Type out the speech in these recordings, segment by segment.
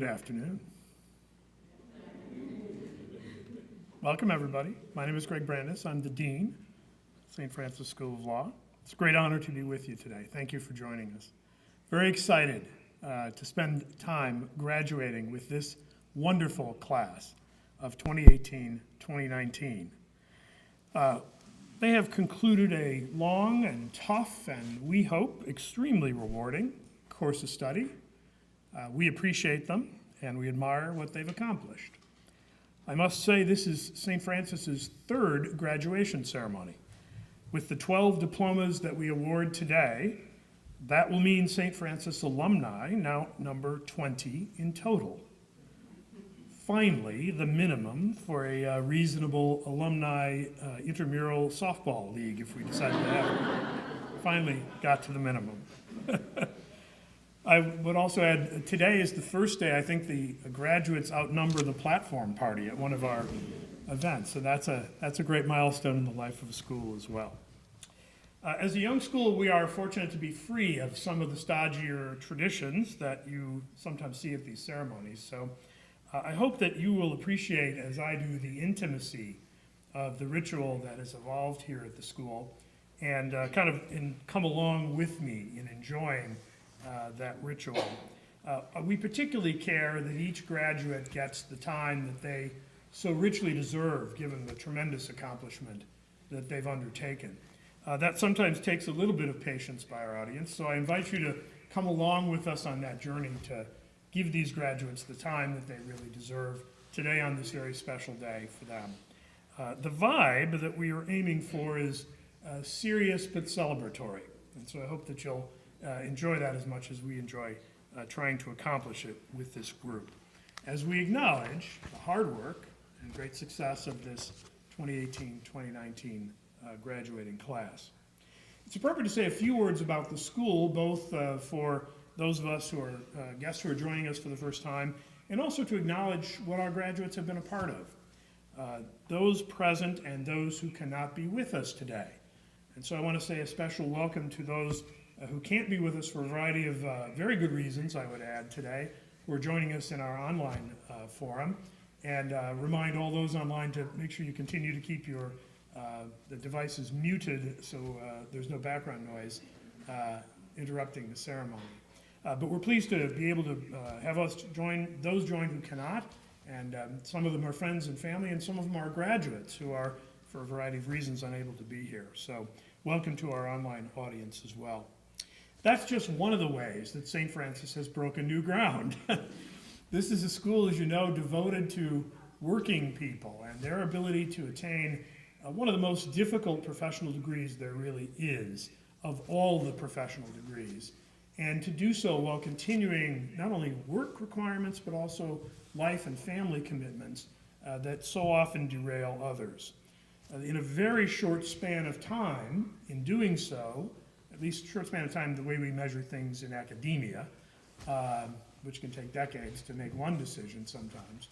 Good afternoon. Welcome, everybody. My name is Greg Brandis. I'm the Dean of St. Francis School of Law. It's a great honor to be with you today. Thank you for joining us. Very excited to spend time graduating with this wonderful class of 2018-2019. They have concluded a long and tough and, we hope, extremely rewarding course of study. We appreciate them and we admire what they've accomplished. I must say this is St. Francis's third graduation ceremony. With the 12 diplomas that we award today, that will mean St. Francis alumni now number 20 in total. Finally, the minimum for a reasonable alumni intramural softball league, if we decided to have it. Finally got to the minimum. I would also add, today is the first day I think the graduates outnumber the platform party at one of our events. So that's a great milestone in the life of a school as well. As a young school, we are fortunate to be free of some of the stodgier traditions that you sometimes see at these ceremonies. So I hope that you will appreciate, as I do, the intimacy of the ritual that has evolved here at the school and come along with me in enjoying that ritual. We particularly care that each graduate gets the time that they so richly deserve, given the tremendous accomplishment that they've undertaken. That sometimes takes a little bit of patience by our audience, so I invite you to come along with us on that journey to give these graduates the time that they really deserve today on this very special day for them. The vibe that we are aiming for is serious but celebratory, and so I hope that you'll enjoy that as much as we enjoy trying to accomplish it with this group. As we acknowledge the hard work and great success of this 2018-2019 graduating class. It's appropriate to say a few words about the school, both for those of us who are guests who are joining us for the first time, and also to acknowledge what our graduates have been a part of, those present and those who cannot be with us today. And so I want to say a special welcome to those who can't be with us for a variety of very good reasons, I would add, today, who are joining us in our online forum, and remind all those online to make sure you continue to keep your the devices muted so there's no background noise interrupting the ceremony. But we're pleased to be able to have us those join who cannot, and some of them are friends and family, and some of them are graduates who are, for a variety of reasons, unable to be here. So welcome to our online audience as well. That's just one of the ways that St. Francis has broken new ground. This is a school, as you know, devoted to working people and their ability to attain one of the most difficult professional degrees there really is of all the professional degrees, and to do so while continuing not only work requirements but also life and family commitments that so often derail others. In a very short span of time, in doing so, at least short span of time the way we measure things in academia, which can take decades to make one decision sometimes,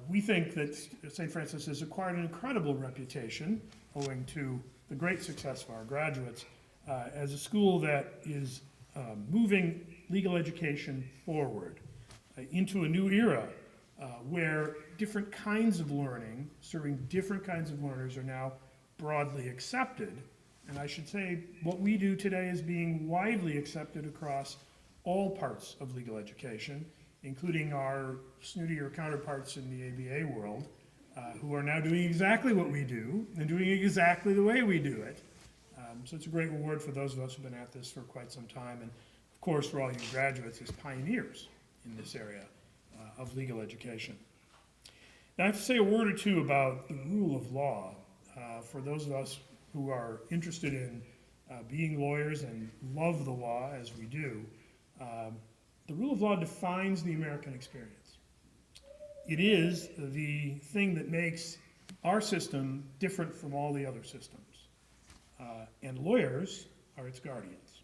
we think that St. Francis has acquired an incredible reputation, owing to the great success of our graduates, as a school that is moving legal education forward into a new era where different kinds of learning, serving different kinds of learners, are now broadly accepted. And I should say what we do today is being widely accepted across all parts of legal education, including our snootier counterparts in the ABA world, who are now doing exactly what we do and doing it exactly the way we do it. So it's a great reward for those of us who've been at this for quite some time, and of course for all you graduates as pioneers in this area of legal education. Now I have to say a word or two about the rule of law for those of us who are interested in being lawyers and love the law as we do. The rule of law defines the American experience. It is the thing that makes our system different from all the other systems. And lawyers are its guardians.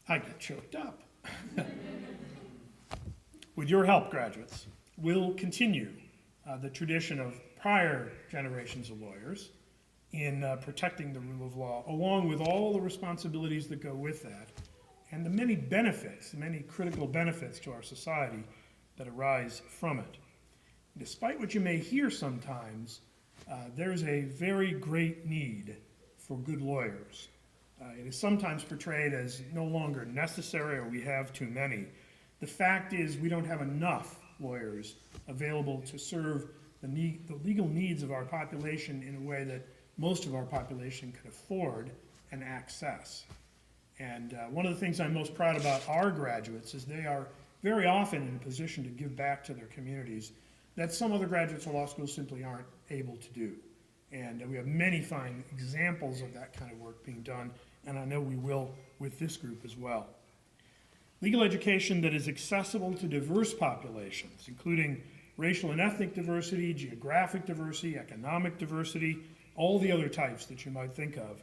I got choked up. With your help, graduates, we'll continue the tradition of prior generations of lawyers in protecting the rule of law, along with all the responsibilities that go with that, and the many benefits, the many critical benefits to our society that arise from it. Despite what you may hear sometimes, there's a very great need for good lawyers. It is sometimes portrayed as no longer necessary or we have too many. The fact is we don't have enough lawyers available to serve the legal needs of our population in a way that most of our population could afford and access. And one of the things I'm most proud about our graduates is they are very often in a position to give back to their communities that some other graduates of law schools simply aren't able to do. And we have many fine examples of that kind of work being done, and I know we will with this group as well. Legal education that is accessible to diverse populations, including racial and ethnic diversity, geographic diversity, economic diversity, all the other types that you might think of,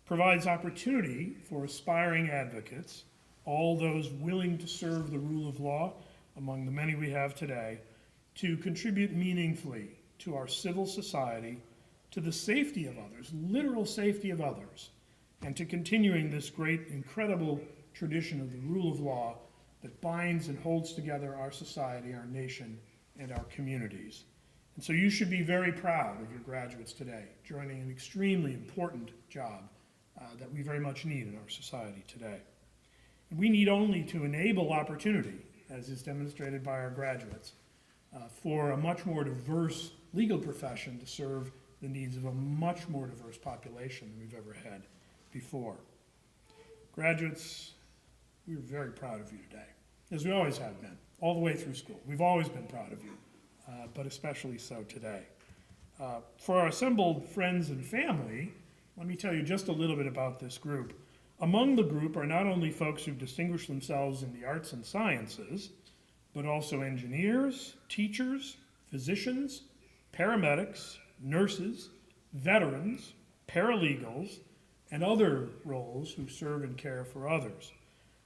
provides opportunity for aspiring advocates, all those willing to serve the rule of law, among the many we have today, to contribute meaningfully to our civil society, to the safety of others, literal safety of others, and to continuing this great, incredible tradition of the rule of law that binds and holds together our society, our nation, and our communities. And so you should be very proud of your graduates today, joining an extremely important job that we very much need in our society today. And we need only to enable opportunity, as is demonstrated by our graduates, for a much more diverse legal profession to serve the needs of a much more diverse population than we've ever had before. Graduates, we're very proud of you today, as we always have been, all the way through school. We've always been proud of you, but especially so today. For our assembled friends and family, let me tell you just a little bit about this group. Among the group are not only folks who've distinguished themselves in the arts and sciences, but also engineers, teachers, physicians, paramedics, nurses, veterans, paralegals, and other roles who serve and care for others.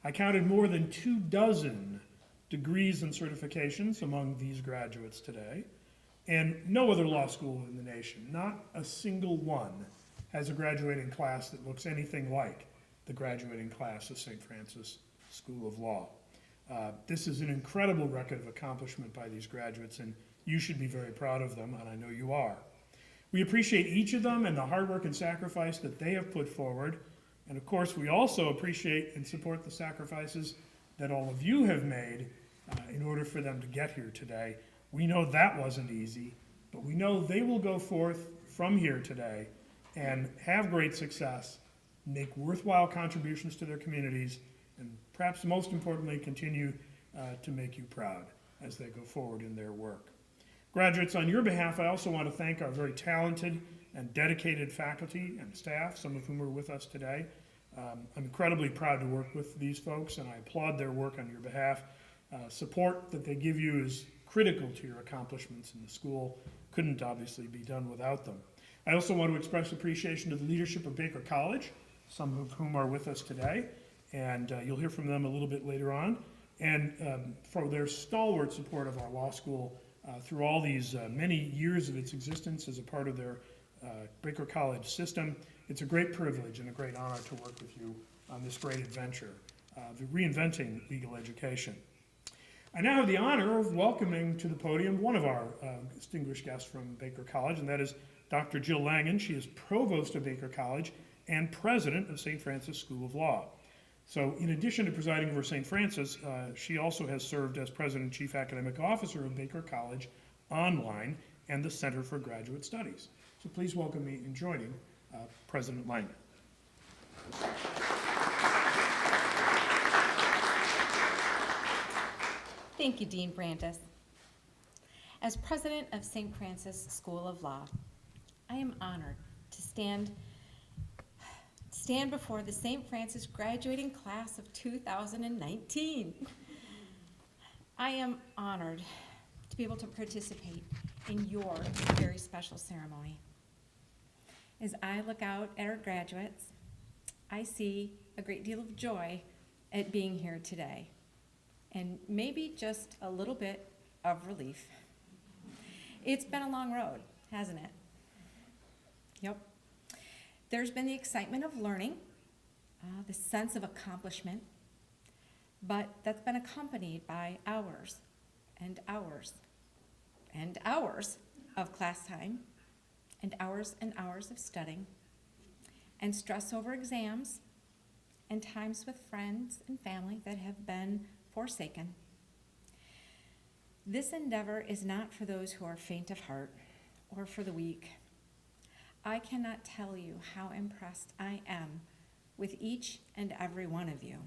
I counted more than 24 degrees and certifications among these graduates today, and no other law school in the nation, not a single one, has a graduating class that looks anything like the graduating class of St. Francis School of Law. This is an incredible record of accomplishment by these graduates, and you should be very proud of them, and I know you are. We appreciate each of them and the hard work and sacrifice that they have put forward, and of course we also appreciate and support the sacrifices that all of you have made in order for them to get here today. We know that wasn't easy, but we know they will go forth from here today and have great success, make worthwhile contributions to their communities, and perhaps most importantly, continue to make you proud as they go forward in their work. Graduates, on your behalf, I also want to thank our very talented and dedicated faculty and staff, some of whom are with us today. I'm incredibly proud to work with these folks, and I applaud their work on your behalf. Support that they give you is critical to your accomplishments in the school. Couldn't obviously be done without them. I also want to express appreciation to the leadership of Baker College, some of whom are with us today, and you'll hear from them a little bit later on, and for their stalwart support of our law school through all these many years of its existence as a part of their Baker College system. It's a great privilege and a great honor to work with you on this great adventure, reinventing legal education. I now have the honor of welcoming to the podium one of our distinguished guests from Baker College, and that is Dr. Jill Langen. She is Provost of Baker College and President of St. Francis School of Law. So in addition to presiding over St. Francis, she also has served as President and Chief Academic Officer of Baker College Online and the Center for Graduate Studies. So please welcome me in joining President Langen. Thank you, Dean Brandes. As President of St. Francis School of Law, I am honored to stand before the St. Francis graduating class of 2019. I am honored to be able to participate in your very special ceremony. As I look out at our graduates, I see a great deal of joy at being here today, and maybe just a little bit of relief. It's been a long road, hasn't it? Yep. There's been the excitement of learning, the sense of accomplishment, but that's been accompanied by hours and hours and hours of class time and hours of studying and stress over exams and times with friends and family that have been forsaken. This endeavor is not for those who are faint of heart or for the weak. I cannot tell you how impressed I am with each and every one of you.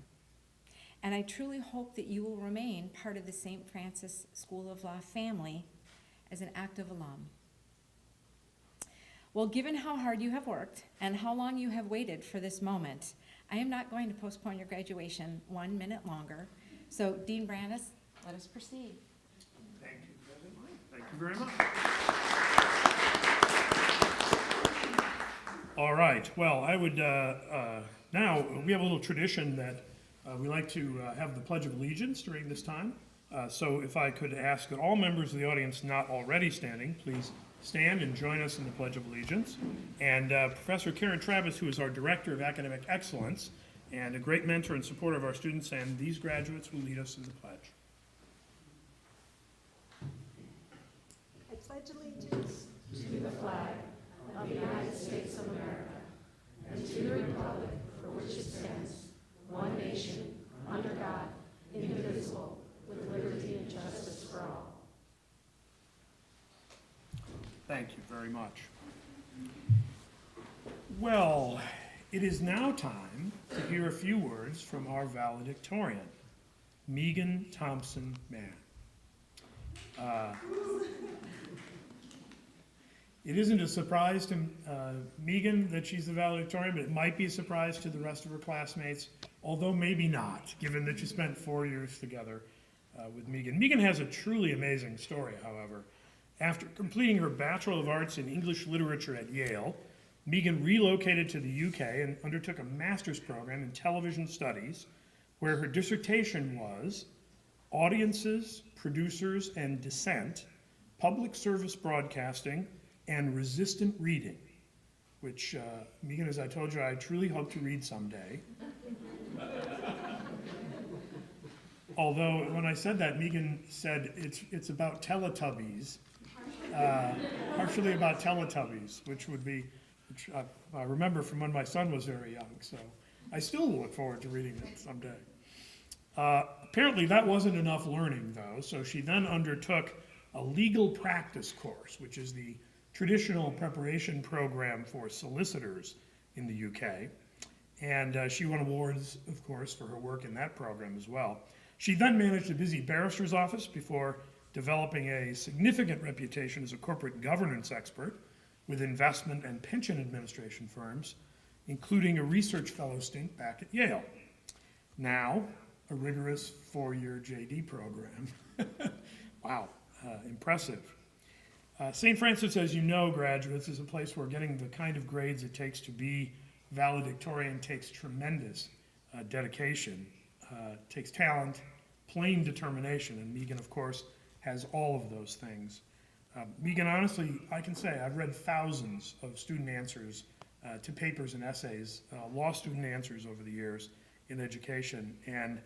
And I truly hope that you will remain part of the St. Francis School of Law family as an active alum. Well, given how hard you have worked and how long you have waited for this moment, I am not going to postpone your graduation 1 minute longer. So, Dean Brandis, let us proceed. Thank you, President White. Thank you very much. All right, well, I would, now, we have a little tradition that we like to have the Pledge of Allegiance during this time. So if I could ask that all members of the audience not already standing, please stand and join us in the Pledge of Allegiance. And Professor Karen Travis, who is our Director of Academic Excellence and a great mentor and supporter of our students, and these graduates will lead us in the pledge. I pledge allegiance to the flag of the United States of America and to the republic for which it stands, one nation, under God, indivisible, with liberty and justice for all. Thank you very much. Well, it is now time to hear a few words from our valedictorian, Megan Thompson Mann. It isn't a surprise to Megan that she's the valedictorian, but it might be a surprise to the rest of her classmates, although maybe not, given that you spent 4 years together with Megan. Megan has a truly amazing story, however. After completing her Bachelor of Arts in English Literature at Yale, Megan relocated to the UK and undertook a master's program in television studies, where her dissertation was Audiences, Producers, and Dissent, Public Service Broadcasting, and Resistant Reading, which, Megan, as I told you, I truly hope to read someday. Although, when I said that, Megan said it's about Teletubbies, partially about Teletubbies, which I remember from when my son was very young, so I still look forward to reading it someday. Apparently that wasn't enough learning, though, so she then undertook a legal practice course, which is the traditional preparation program for solicitors in the UK. And she won awards, of course, for her work in that program as well. She then managed a busy barrister's office before developing a significant reputation as a corporate governance expert with investment and pension administration firms, including a research fellow stint back at Yale. Now, a rigorous 4-year JD program. Wow, impressive. St. Francis, as you know, graduates, is a place where getting the kind of grades it takes to be valedictorian takes tremendous dedication, takes talent, plain determination, and Megan, of course, has all of those things. Megan, honestly, I can say I've read thousands of student answers to papers and essays, law student answers over the years in education, and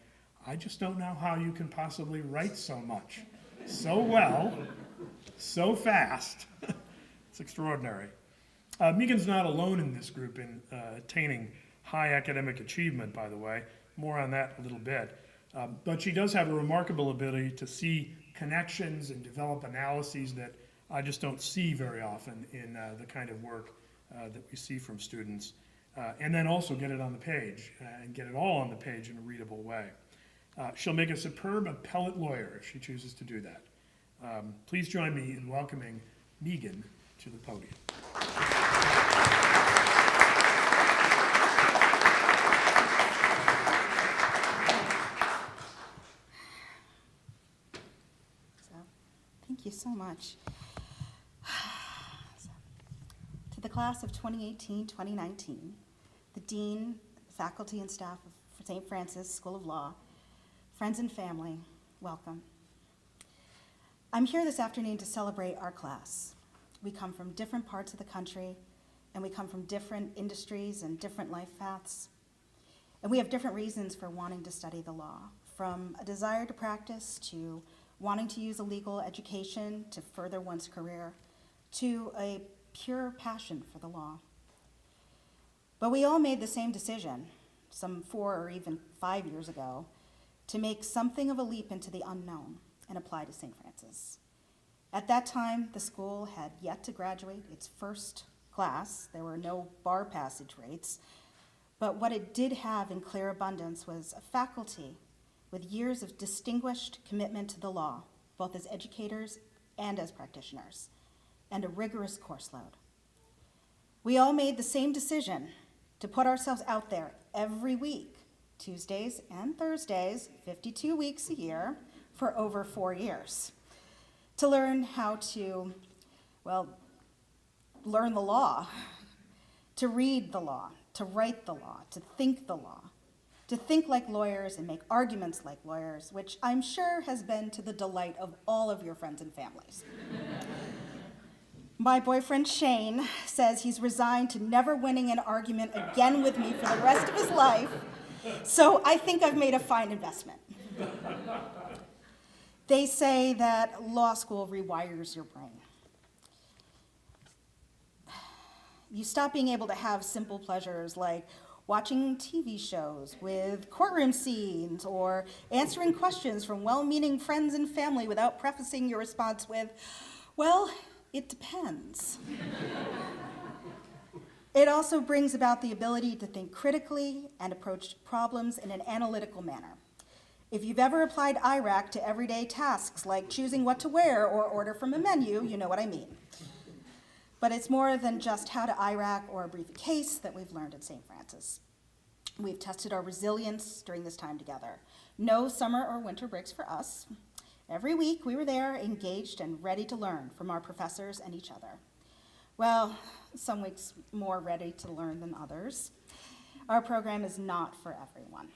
I just don't know how you can possibly write so much, so well, so fast. It's extraordinary. Megan's not alone in this group in attaining high academic achievement, by the way. More on that a little bit. But she does have a remarkable ability to see connections and develop analyses that I just don't see very often in the kind of work that we see from students. And then also get it on the page and get it all on the page in a readable way. She'll make a superb appellate lawyer if she chooses to do that. Please join me in welcoming Megan to the podium. Thank you so much. To the class of 2018-2019, the Dean, faculty, and staff of St. Francis School of Law, friends and family, welcome. I'm here this afternoon to celebrate our class. We come from different parts of the country, and we come from different industries and different life paths. And we have different reasons for wanting to study the law. from a desire to practice to wanting to use a legal education to further one's career to a pure passion for the law. But we all made the same decision, some 4 or even 5 years ago, to make something of a leap into the unknown and apply to St. Francis. At that time, the school had yet to graduate its first class. There were no bar passage rates, but what it did have in clear abundance was a faculty with years of distinguished commitment to the law, both as educators and as practitioners, and a rigorous course load. We all made the same decision to put ourselves out there every week, Tuesdays and Thursdays, 52 weeks a year, for over 4 years, to learn how to, learn the law, to read the law, to write the law, to think the law, to think like lawyers and make arguments like lawyers, which I'm sure has been to the delight of all of your friends and families. My boyfriend Shane says he's resigned to never winning an argument again with me for the rest of his life, so I think I've made a fine investment. They say that law school rewires your brain. You stop being able to have simple pleasures like watching TV shows with courtroom scenes or answering questions from well-meaning friends and family without prefacing your response with, well, it depends. It also brings about the ability to think critically and approach problems in an analytical manner. If you've ever applied IRAC to everyday tasks like choosing what to wear or order from a menu, you know what I mean. But it's more than just how to IRAC or brief a case that we've learned at St. Francis. We've tested our resilience during this time together. No summer or winter breaks for us. Every week we were there, engaged and ready to learn from our professors and each other. Well, some weeks more ready to learn than others. Our program is not for everyone.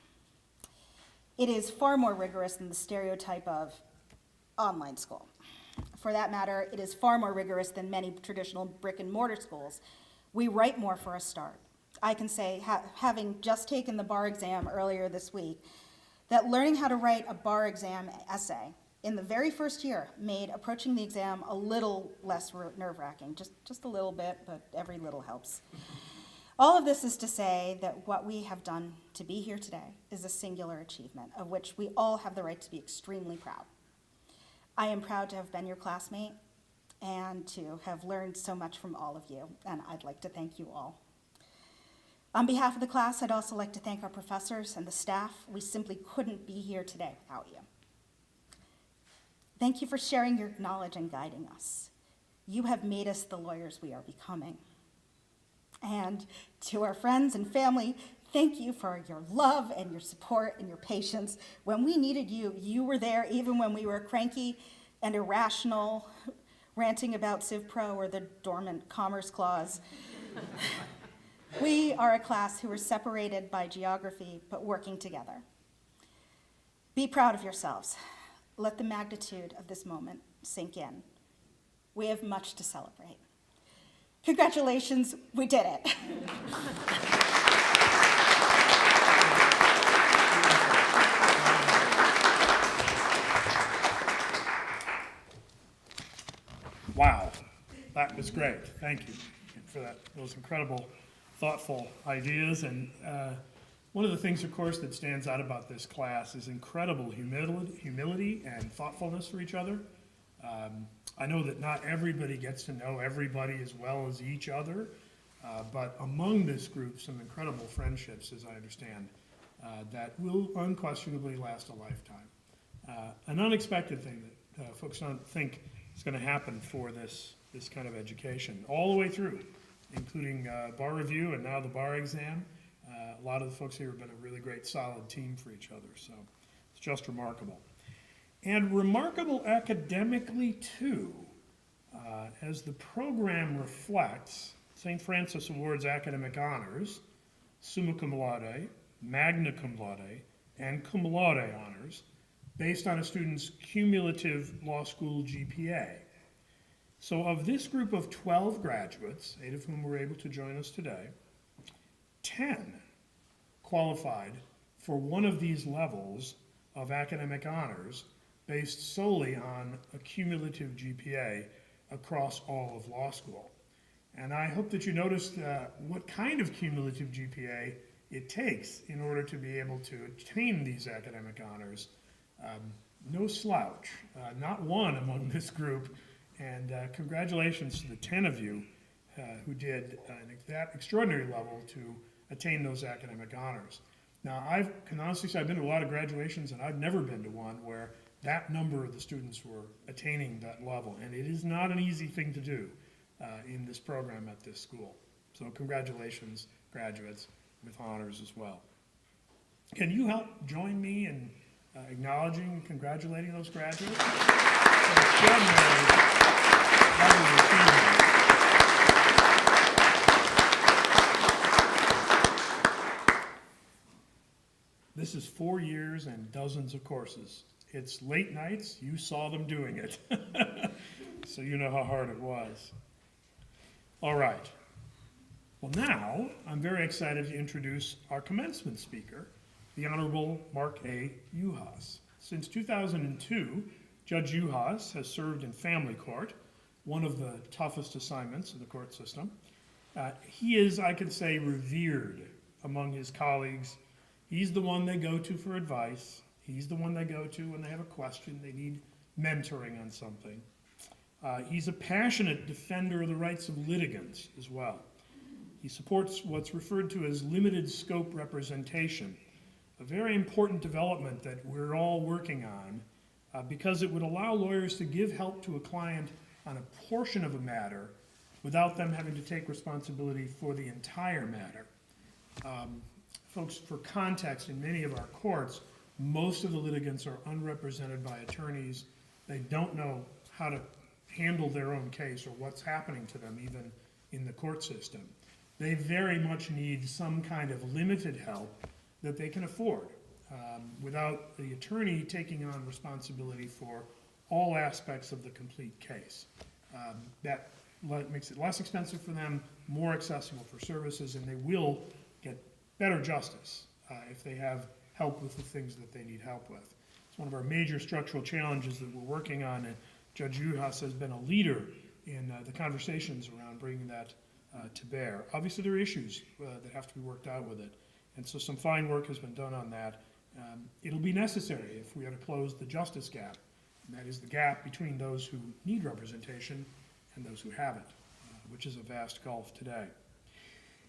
It is far more rigorous than the stereotype of online school. For that matter, it is far more rigorous than many traditional brick and mortar schools. We write more for a start. I can say, having just taken the bar exam earlier this week, that learning how to write a bar exam essay in the very first year made approaching the exam a little less nerve-wracking, just a little bit, but every little helps. All of this is to say that what we have done to be here today is a singular achievement of which we all have the right to be extremely proud. I am proud to have been your classmate and to have learned so much from all of you, and I'd like to thank you all. On behalf of the class, I'd also like to thank our professors and the staff. We simply couldn't be here today without you. Thank you for sharing your knowledge and guiding us. You have made us the lawyers we are becoming. And to our friends and family, thank you for your love and your support and your patience. When we needed you, you were there even when we were cranky and irrational, ranting about Civ Pro or the dormant Commerce Clause. We are a class who are separated by geography, but working together. Be proud of yourselves. Let the magnitude of this moment sink in. We have much to celebrate. Congratulations, we did it. Wow, that was great. Thank you for that. Those incredible, thoughtful ideas. And one of the things, of course, that stands out about this class is incredible humility and thoughtfulness for each other. I know that not everybody gets to know everybody as well as each other, but among this group, some incredible friendships, as I understand, that will unquestionably last a lifetime. An unexpected thing that folks don't think is going to happen for this kind of education, all the way through, including bar review and now the bar exam. A lot of the folks here have been a really great, solid team for each other, so it's just remarkable. And remarkable academically, too. As the program reflects, St. Francis awards academic honors, summa cum laude, magna cum laude, and cum laude honors based on a student's cumulative law school GPA. So of this group of 12 graduates, 8 of whom were able to join us today, 10 qualified for one of these levels of academic honors based solely on a cumulative GPA across all of law school. And I hope that you noticed what kind of cumulative GPA it takes in order to be able to attain these academic honors. No slouch, not one among this group, and congratulations to the 10 of you who did that extraordinary level to attain those academic honors. Now, I can honestly say I've been to a lot of graduations, and I've never been to one where that number of the students were attaining that level, and it is not an easy thing to do in this program at this school. So congratulations, graduates, with honors as well. Can you help join me in acknowledging and congratulating those graduates? Extraordinary level of achievement. This is 4 years and dozens of courses. It's late nights, you saw them doing it. So you know how hard it was. All right. Well, now I'm very excited to introduce our commencement speaker, the Honorable Mark A. Uhas. Since 2002, Judge Uhas has served in family court, one of the toughest assignments in the court system. He is, I could say, revered among his colleagues. He's the one they go to for advice. He's the one they go to when they have a question, they need mentoring on something. He's a passionate defender of the rights of litigants as well. He supports what's referred to as limited scope representation, a very important development that we're all working on because it would allow lawyers to give help to a client on a portion of a matter without them having to take responsibility for the entire matter. Folks, for context, in many of our courts, most of the litigants are unrepresented by attorneys. They don't know how to handle their own case or what's happening to them even in the court system. They very much need some kind of limited help that they can afford without the attorney taking on responsibility for all aspects of the complete case. That makes it less expensive for them, more accessible for services, and they will get better justice if they have help with the things that they need help with. It's one of our major structural challenges that we're working on, and Judge Uhas has been a leader in the conversations around bringing that to bear. Obviously, there are issues that have to be worked out with it, and so some fine work has been done on that. It'll be necessary if we are to close the justice gap, and that is the gap between those who need representation and those who haven't, which is a vast gulf today.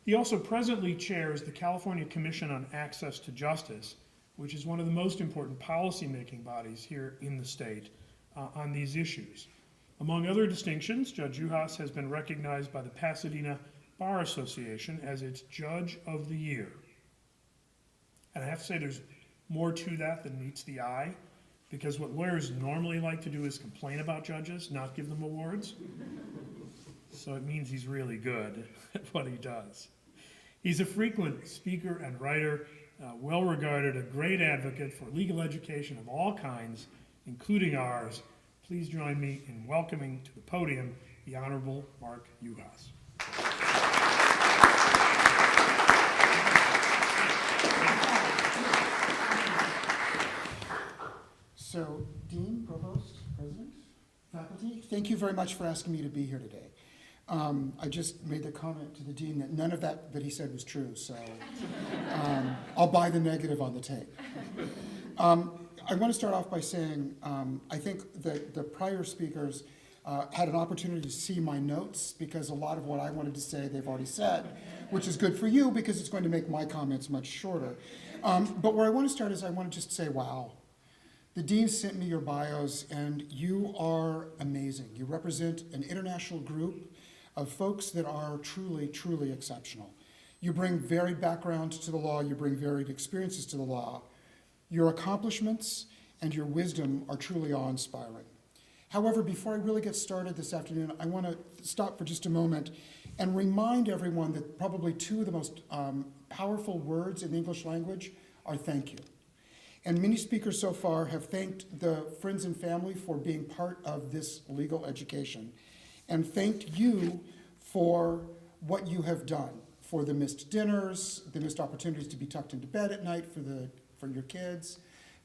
He also presently chairs the California Commission on Access to Justice, which is one of the most important policy-making bodies here in the state on these issues. Among other distinctions, Judge Uhas has been recognized by the Pasadena Bar Association as its Judge of the Year. And I have to say there's more to that than meets the eye, because what lawyers normally like to do is complain about judges, not give them awards. So it means he's really good at what he does. He's a frequent speaker and writer, well regarded, a great advocate for legal education of all kinds, including ours. Please join me in welcoming to the podium the Honorable Mark Uhas. So, Dean, Provost, President, faculty, thank you very much for asking me to be here today. I just made the comment to the Dean that none of that he said was true, so I'll buy the negative on the tape. I want to start off by saying I think that the prior speakers had an opportunity to see my notes, because a lot of what I wanted to say they've already said, which is good for you because it's going to make my comments much shorter. But where I want to start is I want to just say, wow. The Dean sent me your bios, and you are amazing. You represent an international group of folks that are truly, truly exceptional. You bring varied backgrounds to the law. You bring varied experiences to the law. Your accomplishments and your wisdom are truly awe-inspiring. However, before I really get started this afternoon, I want to stop for just a moment and remind everyone that probably two of the most powerful words in the English language are thank you. And many speakers so far have thanked the friends and family for being part of this legal education, and thanked you for what you have done, for the missed dinners, the missed opportunities to be tucked into bed at night for your kids,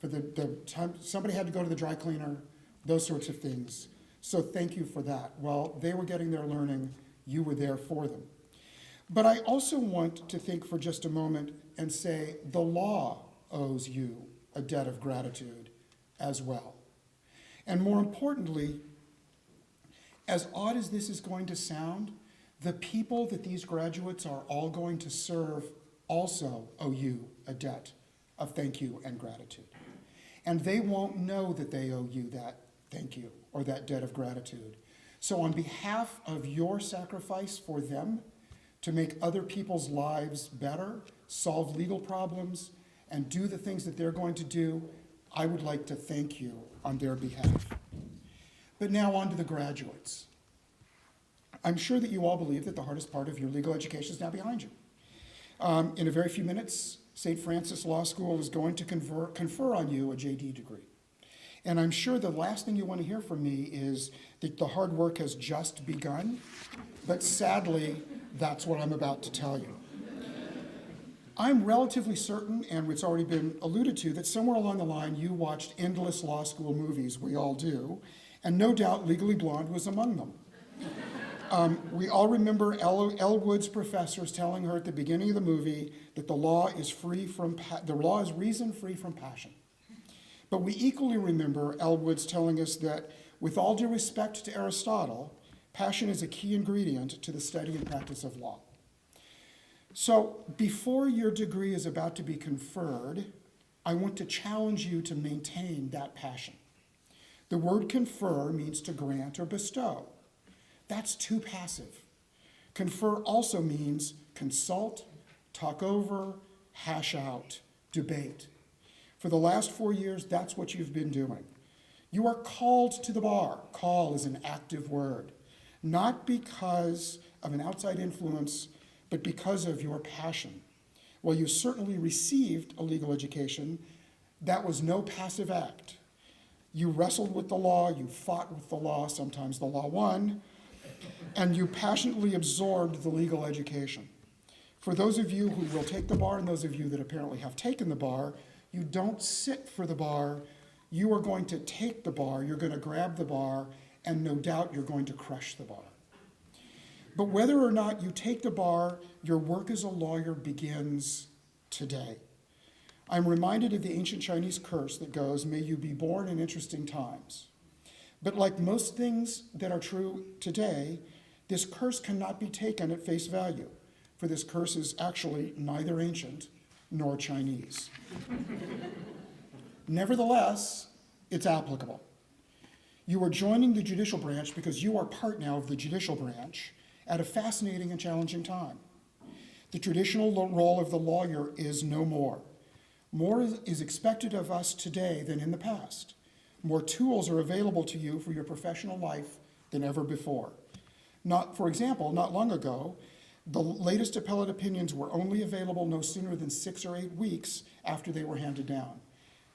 for the time somebody had to go to the dry cleaner, those sorts of things. So thank you for that. While they were getting their learning, you were there for them. But I also want to think for just a moment and say the law owes you a debt of gratitude as well. And more importantly, as odd as this is going to sound, the people that these graduates are all going to serve also owe you a debt of thank you and gratitude. And they won't know that they owe you that thank you or that debt of gratitude. So on behalf of your sacrifice for them to make other people's lives better, solve legal problems, and do the things that they're going to do, I would like to thank you on their behalf. But now on to the graduates. I'm sure that you all believe that the hardest part of your legal education is now behind you. In a very few minutes, St. Francis Law School is going to confer on you a JD degree. And I'm sure the last thing you want to hear from me is that the hard work has just begun, but sadly, that's what I'm about to tell you. I'm relatively certain, and it's already been alluded to, that somewhere along the line you watched endless law school movies, we all do, and no doubt Legally Blonde was among them. We all remember Elle Wood's professors telling her at the beginning of the movie that the law is reason free from passion. But we equally remember Elle Wood's telling us that, with all due respect to Aristotle, passion is a key ingredient to the study and practice of law. So before your degree is about to be conferred, I want to challenge you to maintain that passion. The word confer means to grant or bestow. That's too passive. Confer also means consult, talk over, hash out, debate. For the last 4 years, that's what you've been doing. You are called to the bar. Call is an active word, not because of an outside influence, but because of your passion. While you certainly received a legal education, that was no passive act. You wrestled with the law, you fought with the law, sometimes the law won, and you passionately absorbed the legal education. For those of you who will take the bar and those of you that apparently have taken the bar, you don't sit for the bar, you are going to take the bar, you're going to grab the bar, and no doubt you're going to crush the bar. But whether or not you take the bar, your work as a lawyer begins today. I'm reminded of the ancient Chinese curse that goes, "May you be born in interesting times." But like most things that are true today, this curse cannot be taken at face value, for this curse is actually neither ancient nor Chinese. Nevertheless, it's applicable. You are joining the judicial branch because you are part now of the judicial branch at a fascinating and challenging time. The traditional role of the lawyer is no more. More is expected of us today than in the past. More tools are available to you for your professional life than ever before. For example, not long ago, the latest appellate opinions were only available no sooner than 6 or 8 weeks after they were handed down.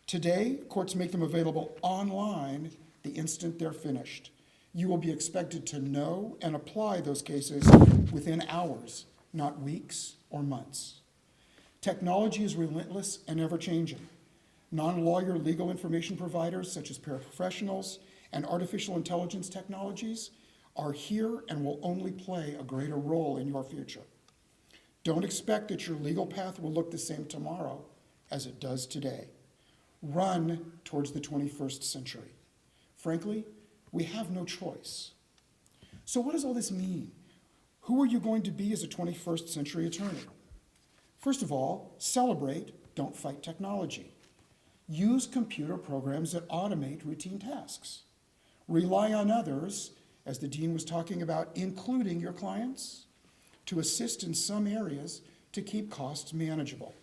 Today, courts make them available online the instant they're finished. You will be expected to know and apply those cases within hours, not weeks or months. Technology is relentless and ever-changing. Non-lawyer legal information providers such as paraprofessionals and artificial intelligence technologies are here and will only play a greater role in your future. Don't expect that your legal path will look the same tomorrow as it does today. Run towards the 21st century. Frankly, we have no choice. So what does all this mean? Who are you going to be as a 21st century attorney? First of all, celebrate, don't fight technology. Use computer programs that automate routine tasks. Rely on others, as the dean was talking about, including your clients, to assist in some areas to keep costs manageable.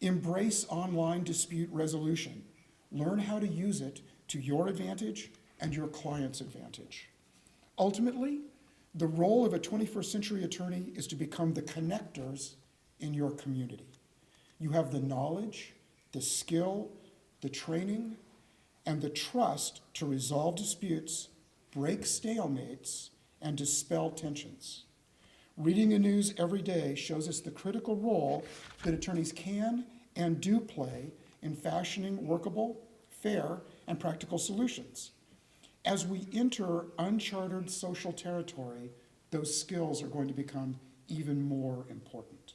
Embrace online dispute resolution. Learn how to use it to your advantage and your client's advantage. Ultimately, the role of a 21st century attorney is to become the connectors in your community. You have the knowledge, the skill, the training, and the trust to resolve disputes, break stalemates, and dispel tensions. Reading the news every day shows us the critical role that attorneys can and do play in fashioning workable, fair, and practical solutions. As we enter uncharted social territory, those skills are going to become even more important.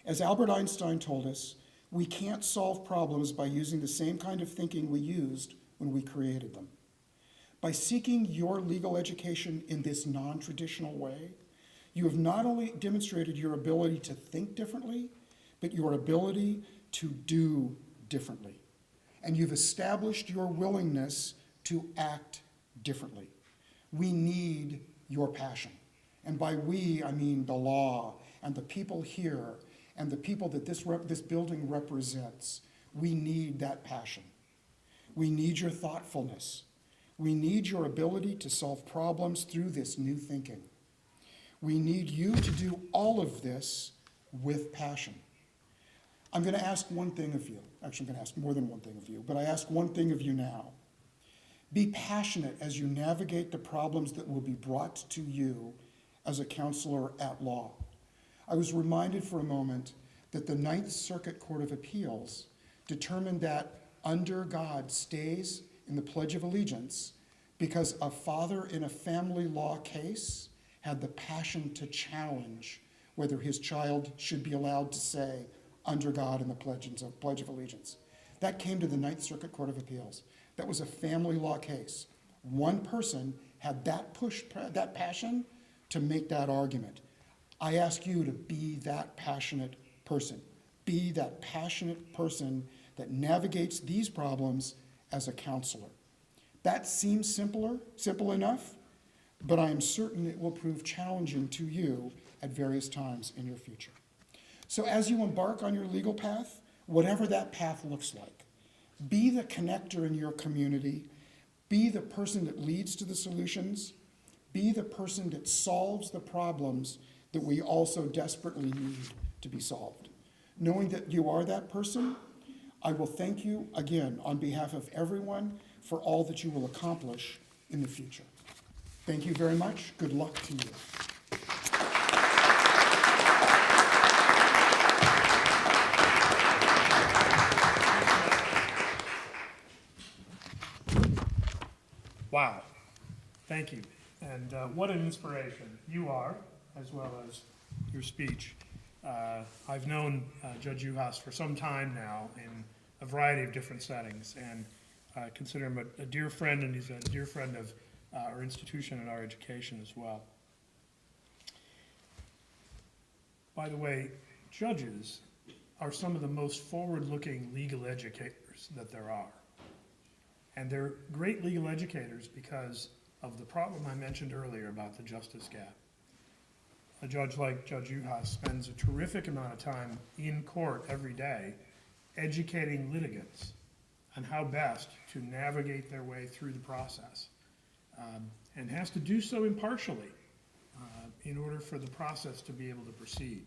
As Albert Einstein told us, we can't solve problems by using the same kind of thinking we used when we created them. By seeking your legal education in this non-traditional way, you have not only demonstrated your ability to think differently, but your ability to do differently. And you've established your willingness to act differently. We need your passion. And by we, I mean the law and the people here and the people that this building represents. We need that passion. We need your thoughtfulness. We need your ability to solve problems through this new thinking. We need you to do all of this with passion. I'm going to ask one thing of you. Actually, I'm going to ask more than one thing of you, but I ask one thing of you now. Be passionate as you navigate the problems that will be brought to you as a counselor at law. I was reminded for a moment that the Ninth Circuit Court of Appeals determined that under God stays in the Pledge of Allegiance because a father in a family law case had the passion to challenge whether his child should be allowed to say under God in the Pledge of Allegiance. That came to the Ninth Circuit Court of Appeals. That was a family law case. One person had that passion to make that argument. I ask you to be that passionate person. Be that passionate person that navigates these problems as a counselor. That seems simple enough, but I am certain it will prove challenging to you at various times in your future. So as you embark on your legal path, whatever that path looks like, be the connector in your community, be the person that leads to the solutions, be the person that solves the problems that we also desperately need to be solved. Knowing that you are that person, I will thank you again on behalf of everyone for all that you will accomplish in the future. Thank you very much. Good luck to you. Wow, thank you. And what an inspiration you are, as well as your speech. I've known Judge Juhas for some time now in a variety of different settings, and I consider him a dear friend, and he's a dear friend of our institution and our education as well. By the way, judges are some of the most forward-looking legal educators that there are. And they're great legal educators because of the problem I mentioned earlier about the justice gap. A judge like Judge Juhas spends a terrific amount of time in court every day educating litigants on how best to navigate their way through the process, and has to do so impartially in order for the process to be able to proceed.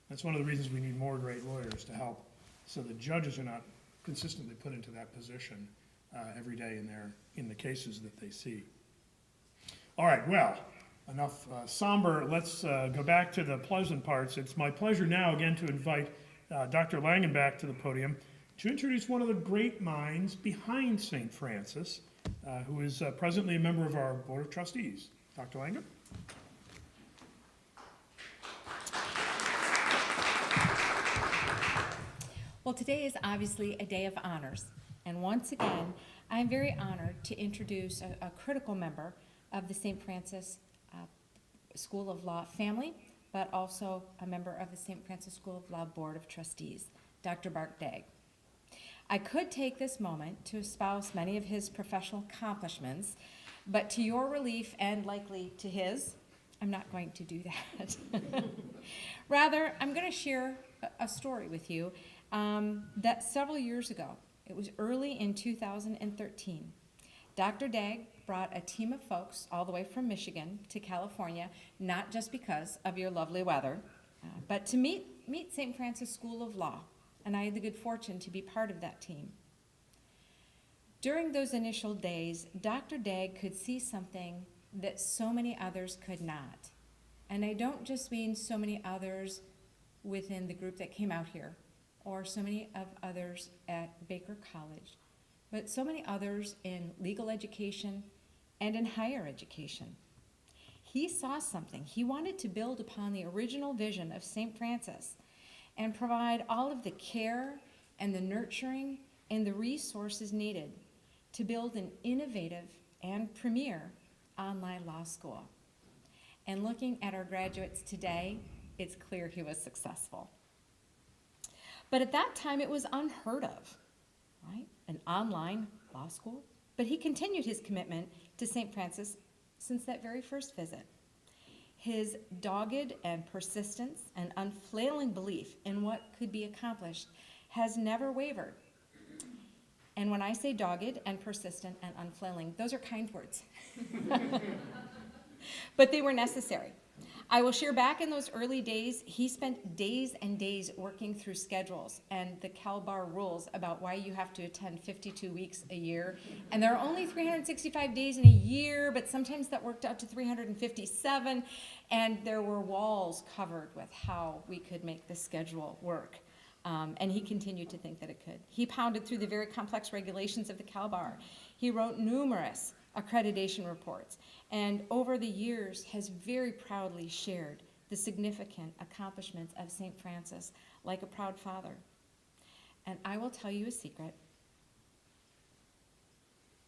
That's one of the reasons we need more great lawyers to help, so that judges are not consistently put into that position every day in the cases that they see. All right, well, enough somber. Let's go back to the pleasant parts. It's my pleasure now again to invite Dr. Langen back to the podium to introduce one of the great minds behind St. Francis, who is presently a member of our Board of Trustees. Dr. Langen? Well, today is obviously a day of honors, and once again, I'm very honored to introduce a critical member of the St. Francis School of Law family, but also a member of the St. Francis School of Law Board of Trustees, Dr. Bart Dagg. I could take this moment to espouse many of his professional accomplishments, but to your relief and likely to his, I'm not going to do that. Rather, I'm going to share a story with you that several years ago, it was early in 2013, Dr. Dagg brought a team of folks all the way from Michigan to California, not just because of your lovely weather, but to meet St. Francis School of Law, and I had the good fortune to be part of that team. During those initial days, Dr. Dagg could see something that so many others could not. And I don't just mean so many others within the group that came out here, or so many of others at Baker College, but so many others in legal education and in higher education. He saw something. He wanted to build upon the original vision of St. Francis and provide all of the care and the nurturing and the resources needed to build an innovative and premier online law school. And looking at our graduates today, it's clear he was successful. But at that time, it was unheard of, right? An online law school. But he continued his commitment to St. Francis since that very first visit. His dogged and persistence and unfailing belief in what could be accomplished has never wavered. And when I say dogged and persistent and unfailing, those are kind words. But they were necessary. I will share back in those early days, he spent days and days working through schedules and the Cal Bar rules about why you have to attend 52 weeks a year. And there are only 365 days in a year, but sometimes that worked out to 357. And there were walls covered with how we could make the schedule work. And he continued to think that it could. He pounded through the very complex regulations of the Cal Bar. He wrote numerous accreditation reports, and over the years has very proudly shared the significant accomplishments of St. Francis like a proud father. And I will tell you a secret.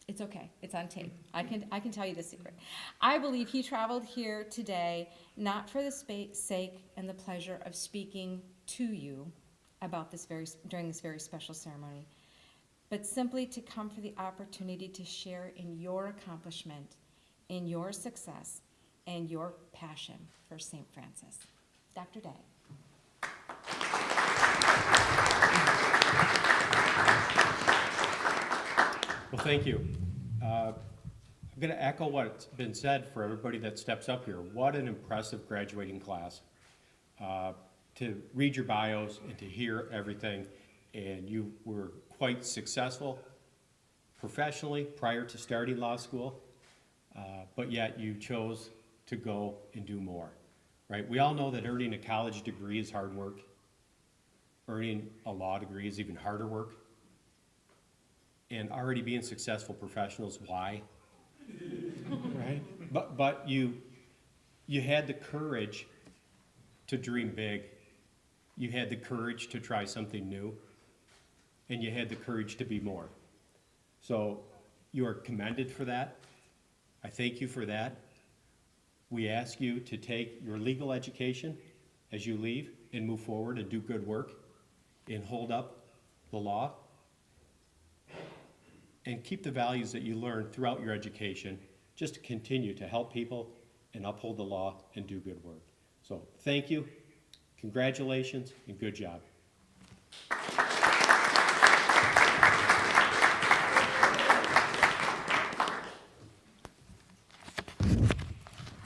It's okay, it's on tape. I can tell you the secret. I believe he traveled here today not for the sake and the pleasure of speaking to you about during this very special ceremony, but simply to come for the opportunity to share in your accomplishment, in your success, and your passion for St. Francis. Dr. Day. Well, thank you. I'm going to echo what's been said for everybody that steps up here. What an impressive graduating class. To read your bios and to hear everything, and you were quite successful professionally prior to starting law school, but yet you chose to go and do more, right? We all know that earning a college degree is hard work. Earning a law degree is even harder work. And already being successful professionals, why? Right? But you had the courage to dream big. You had the courage to try something new, and you had the courage to be more. So you are commended for that. I thank you for that. We ask you to take your legal education as you leave and move forward and do good work and hold up the law and keep the values that you learned throughout your education just to continue to help people and uphold the law and do good work. So thank you. Congratulations and good job.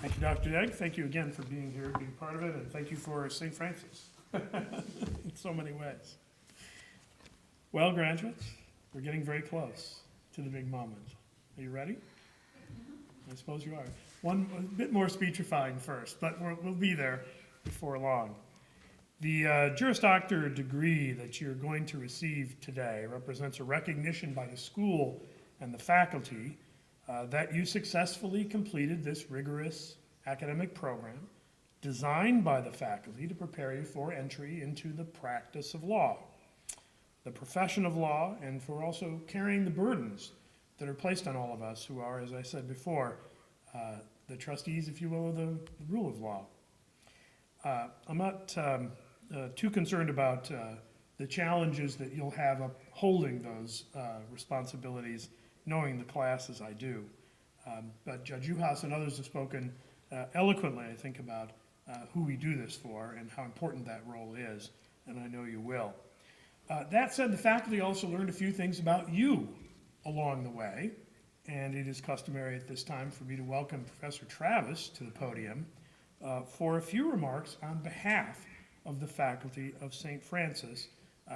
Thank you, Dr. Degg. Thank you again for being here, being part of it, and thank you for St. Francis in so many ways. Well, graduates, we're getting very close to the big moment. Are you ready? I suppose you are. A bit more speechifying first, but we'll be there before long. The Juris Doctor degree that you're going to receive today represents a recognition by the school and the faculty that you successfully completed this rigorous academic program designed by the faculty to prepare you for entry into the practice of law, the profession of law, and for also carrying the burdens that are placed on all of us who are, as I said before, the trustees, if you will, of the rule of law. I'm not too concerned about the challenges that you'll have upholding those responsibilities, knowing the class as I do. But Judge Uhas and others have spoken eloquently, I think, about who we do this for and how important that role is, and I know you will. That said, the faculty also learned a few things about you along the way, and it is customary at this time for me to welcome Professor Travis to the podium for a few remarks on behalf of the faculty of St. Francis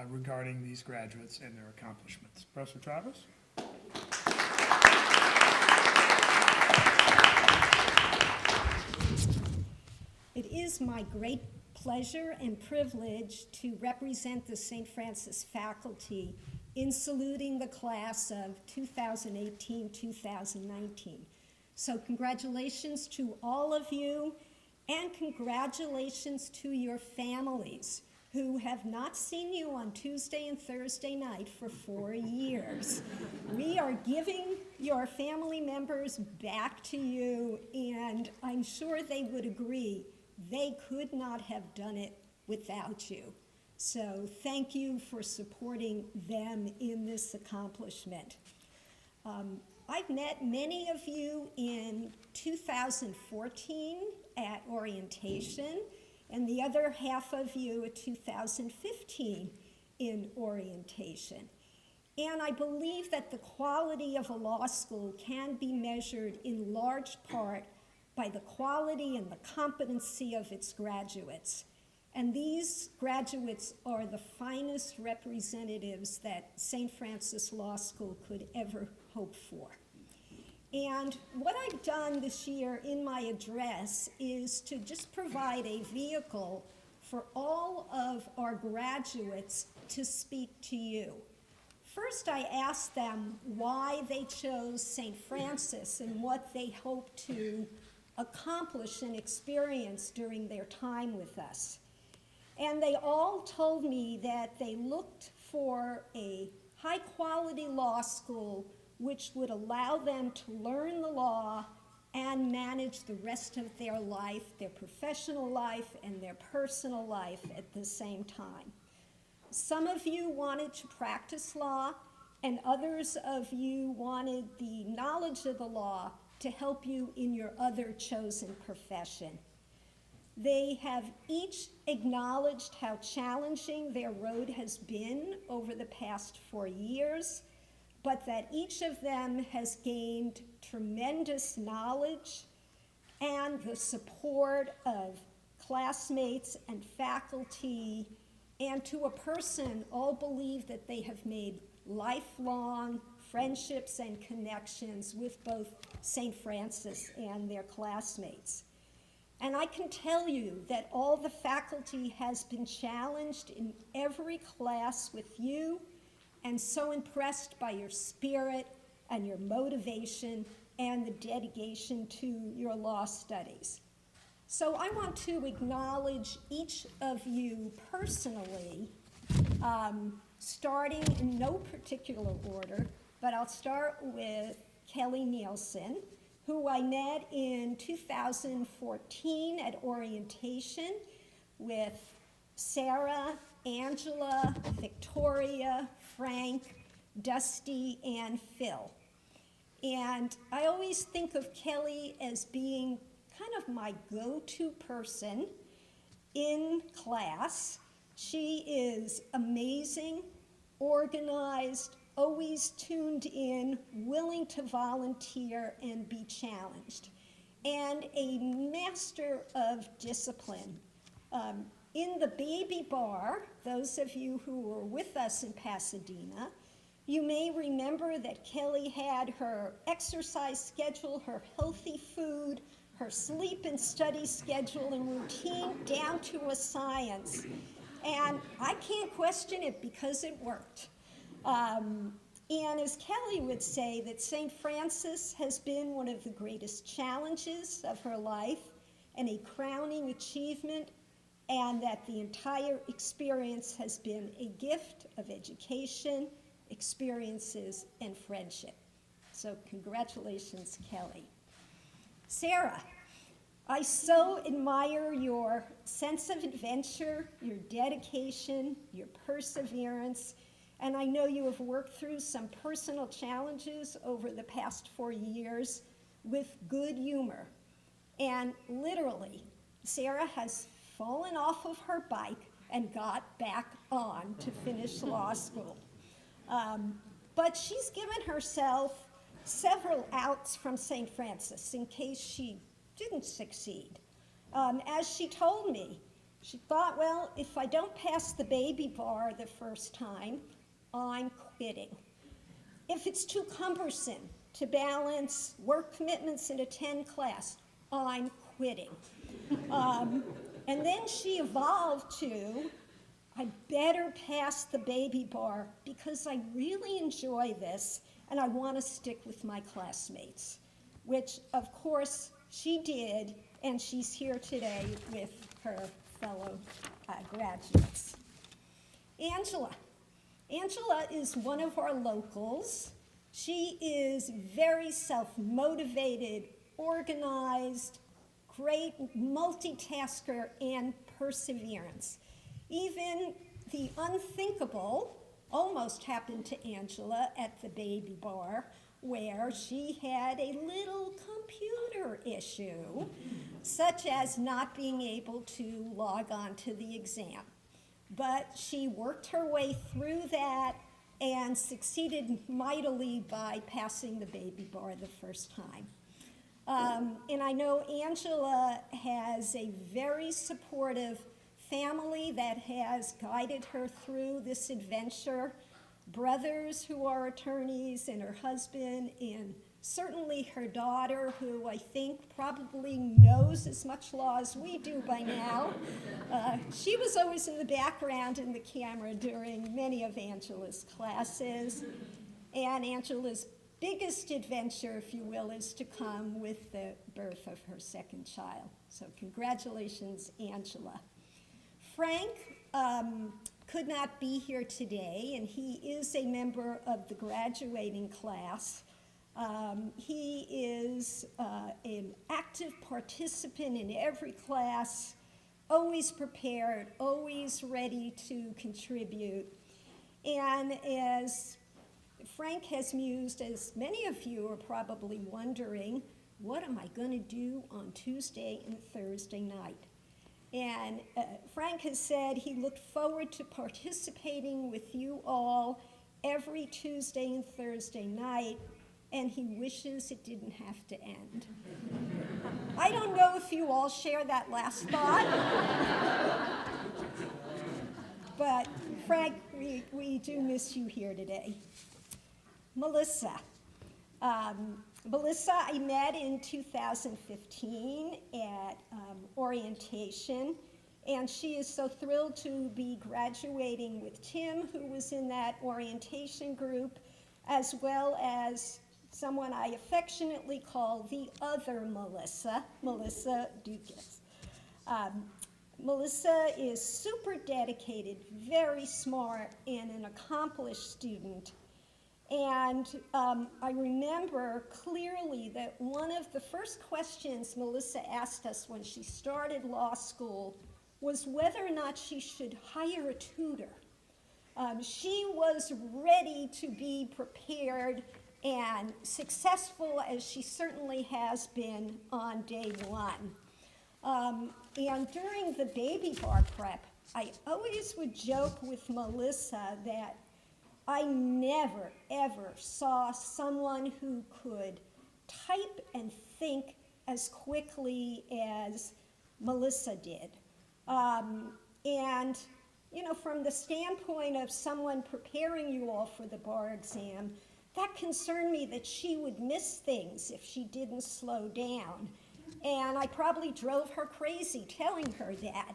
regarding these graduates and their accomplishments. Professor Travis? It is my great pleasure and privilege to represent the St. Francis faculty in saluting the class of 2018-2019. So congratulations to all of you, and congratulations to your families who have not seen you on Tuesday and Thursday night for 4 years. We are giving your family members back to you, and I'm sure they would agree they could not have done it without you. So thank you for supporting them in this accomplishment. I've met many of you in 2014 at orientation, and the other half of you at 2015 in orientation. And I believe that the quality of a law school can be measured in large part by the quality and the competency of its graduates. And these graduates are the finest representatives that St. Francis Law School could ever hope for. And what I've done this year in my address is to just provide a vehicle for all of our graduates to speak to you. First, I asked them why they chose St. Francis and what they hope to accomplish and experience during their time with us. And they all told me that they looked for a high-quality law school which would allow them to learn the law and manage the rest of their life, their professional life and their personal life at the same time. Some of you wanted to practice law, and others of you wanted the knowledge of the law to help you in your other chosen profession. They have each acknowledged how challenging their road has been over the past 4 years, but that each of them has gained tremendous knowledge and the support of classmates and faculty, and to a person, all believe that they have made lifelong friendships and connections with both St. Francis and their classmates. And I can tell you that all the faculty has been challenged in every class with you, and so impressed by your spirit and your motivation and the dedication to your law studies. So I want to acknowledge each of you personally, starting in no particular order, but I'll start with Kelly Nielsen, who I met in 2014 at orientation with Sarah, Angela, Victoria, Frank, Dusty, and Phil. And I always think of Kelly as being kind of my go-to person in class. She is amazing, organized, always tuned in, willing to volunteer and be challenged, and a master of discipline. In the baby bar, those of you who were with us in Pasadena, you may remember that Kelly had her exercise schedule, her healthy food, her sleep and study schedule and routine down to a science. And I can't question it because it worked. And as Kelly would say, that St. Francis has been one of the greatest challenges of her life and a crowning achievement, and that the entire experience has been a gift of education, experiences, and friendship. So congratulations, Kelly. Sarah, I so admire your sense of adventure, your dedication, your perseverance, and I know you have worked through some personal challenges over the past 4 years with good humor. And literally, Sarah has fallen off of her bike and got back on to finish law school. But she's given herself several outs from St. Francis in case she didn't succeed. As she told me, she thought, well, if I don't pass the baby bar the first time, I'm quitting. If it's too cumbersome to balance work commitments and attend class, I'm quitting. And then she evolved to, I better pass the baby bar because I really enjoy this and I want to stick with my classmates, which of course she did, and she's here today with her fellow graduates. Angela. Angela is one of our locals. She is very self-motivated, organized, great multitasker, and perseverance. Even the unthinkable almost happened to Angela at the baby bar, where she had a little computer issue, such as not being able to log on to the exam. But she worked her way through that and succeeded mightily by passing the baby bar the first time. And I know Angela has a very supportive family that has guided her through this adventure, brothers who are attorneys, and her husband, and certainly her daughter, who I think probably knows as much law as we do by now. She was always in the background in the camera during many of Angela's classes. And Angela's biggest adventure, if you will, is to come with the birth of her second child. So congratulations, Angela. Frank could not be here today, and he is a member of the graduating class. He is an active participant in every class, always prepared, always ready to contribute. And as Frank has mused, as many of you are probably wondering, what am I going to do on Tuesday and Thursday night? And Frank has said he looked forward to participating with you all every Tuesday and Thursday night, and he wishes it didn't have to end. I don't know if you all share that last thought, but Frank, we do miss you here today. Melissa. Melissa, I met in 2015 at orientation, and she is so thrilled to be graduating with Tim, who was in that orientation group, as well as someone I affectionately call the other Melissa, Melissa Dukas. Melissa is super dedicated, very smart, and an accomplished student. And I remember clearly that one of the first questions Melissa asked us when she started law school was whether or not she should hire a tutor. She was ready to be prepared and successful, as she certainly has been on day one. And during the baby bar prep, I always would joke with Melissa that I never, ever saw someone who could type and think as quickly as Melissa did. And, you know, from the standpoint of someone preparing you all for the bar exam, that concerned me that she would miss things if she didn't slow down. And I probably drove her crazy telling her that.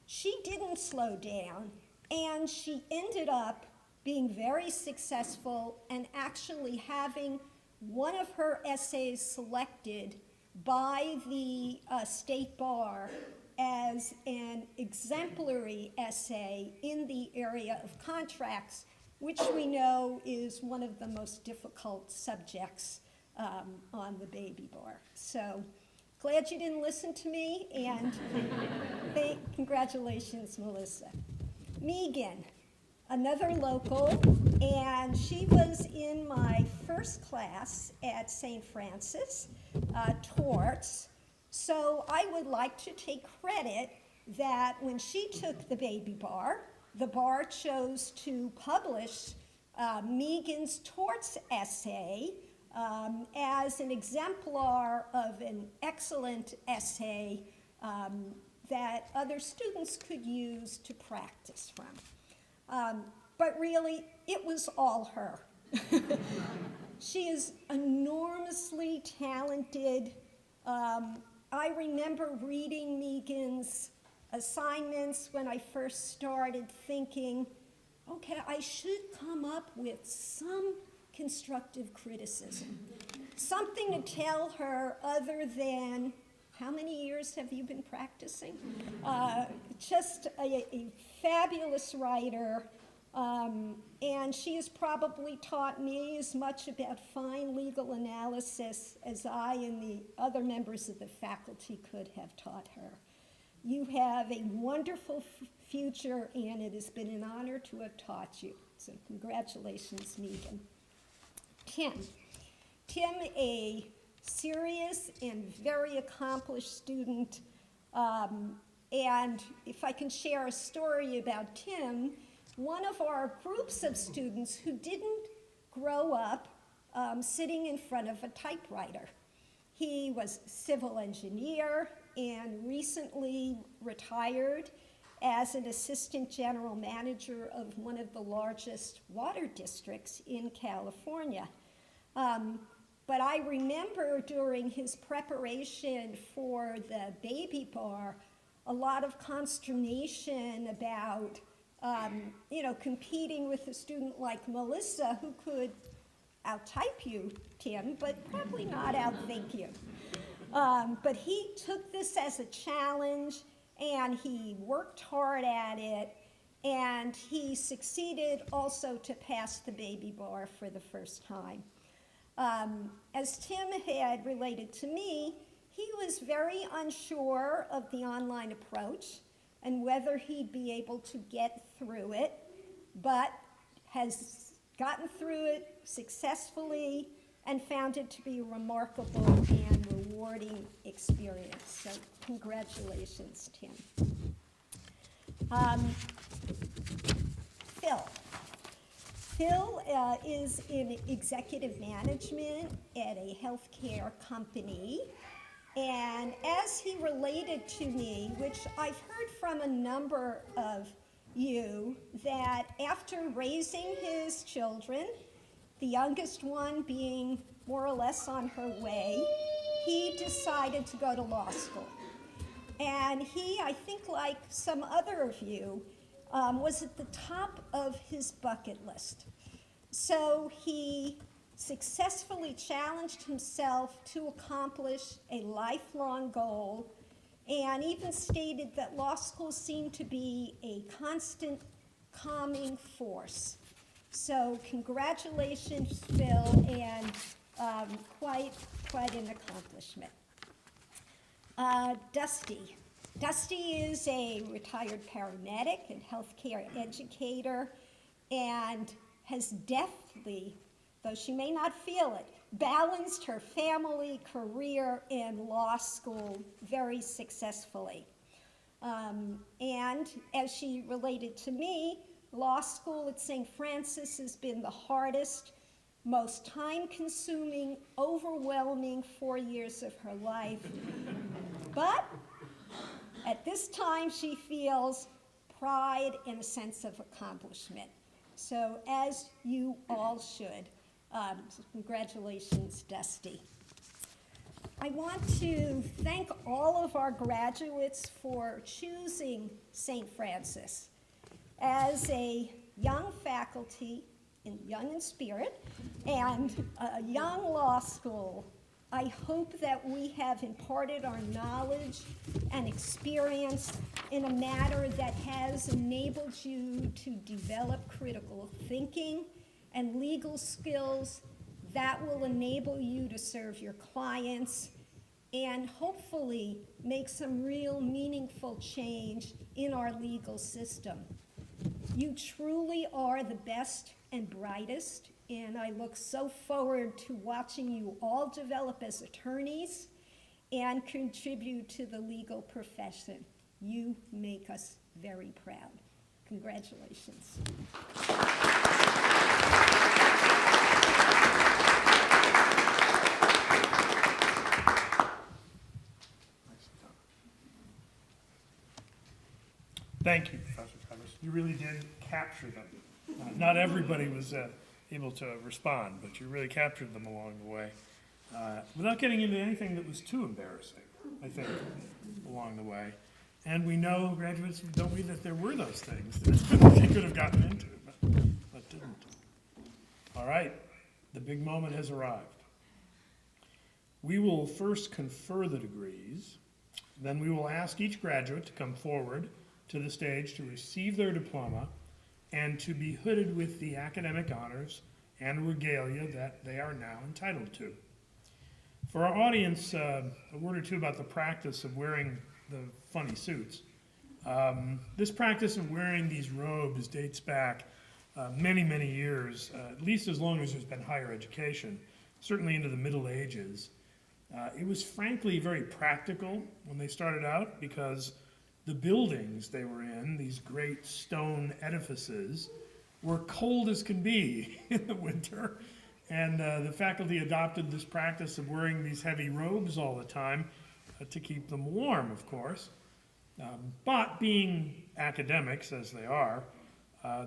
She didn't slow down, and she ended up being very successful and actually having one of her essays selected by the State Bar as an exemplary essay in the area of contracts, which we know is one of the most difficult subjects on the baby bar. So glad you didn't listen to me, and congratulations, Melissa. Megan, another local, and she was in my first class at St. Francis, torts. So I would like to take credit that when she took the baby bar, the bar chose to publish Megan's torts essay as an exemplar of an excellent essay that other students could use to practice from. But really, it was all her. She is enormously talented. I remember reading Megan's assignments when I first started thinking, okay, I should come up with some constructive criticism. Something to tell her other than, how many years have you been practicing? Just a fabulous writer, and she has probably taught me as much about fine legal analysis as I and the other members of the faculty could have taught her. You have a wonderful future, and it has been an honor to have taught you. So congratulations, Megan. Tim, a serious and very accomplished student, and if I can share a story about Tim, one of our groups of students who didn't grow up sitting in front of a typewriter. He was a civil engineer and recently retired as an assistant general manager of one of the largest water districts in California. But I remember during his preparation for the baby bar, a lot of consternation about, competing with a student like Melissa, who could out-type you, Tim, but probably not out-think you. But he took this as a challenge, and he worked hard at it, and he succeeded also to pass the baby bar for the first time. As Tim had related to me, he was very unsure of the online approach and whether he'd be able to get through it, but has gotten through it successfully and found it to be a remarkable and rewarding experience. So congratulations, Tim. Phil is in executive management at a healthcare company, and as he related to me, which I've heard from a number of you, that after raising his children, the youngest one being more or less on her way, he decided to go to law school. And he, I think like some other of you, was at the top of his bucket list. So he successfully challenged himself to accomplish a lifelong goal, and even stated that law school seemed to be a constant calming force. So congratulations, Phil, and quite an accomplishment. Dusty. Dusty is a retired paramedic and healthcare educator, and has deftly, though she may not feel it, balanced her family, career, and law school very successfully. And as she related to me, law school at St. Francis has been the hardest, most time-consuming, overwhelming 4 years of her life. But at this time, she feels pride and a sense of accomplishment. So as you all should. So congratulations, Dusty. I want to thank all of our graduates for choosing St. Francis as a young faculty, and young in spirit, and a young law school. I hope that we have imparted our knowledge and experience in a manner that has enabled you to develop critical thinking and legal skills that will enable you to serve your clients and hopefully make some real meaningful change in our legal system. You truly are the best and brightest, and I look so forward to watching you all develop as attorneys and contribute to the legal profession. You make us very proud. Congratulations. Thank you, Professor Travis. You really did capture them. Not everybody was able to respond, but you really captured them along the way. Without getting into anything that was too embarrassing, I think, along the way. And we know, graduates, don't we, that there were those things that they could have gotten into, but didn't. All right, the big moment has arrived. We will first confer the degrees, then we will ask each graduate to come forward to the stage to receive their diploma and to be hooded with the academic honors and regalia that they are now entitled to. For our audience, a word or two about the practice of wearing the funny suits. This practice of wearing these robes dates back many, many years, at least as long as there's been higher education, certainly into the Middle Ages. It was frankly very practical when they started out because the buildings they were in, these great stone edifices, were cold as can be in the winter. And the faculty adopted this practice of wearing these heavy robes all the time to keep them warm, of course. But being academics, as they are,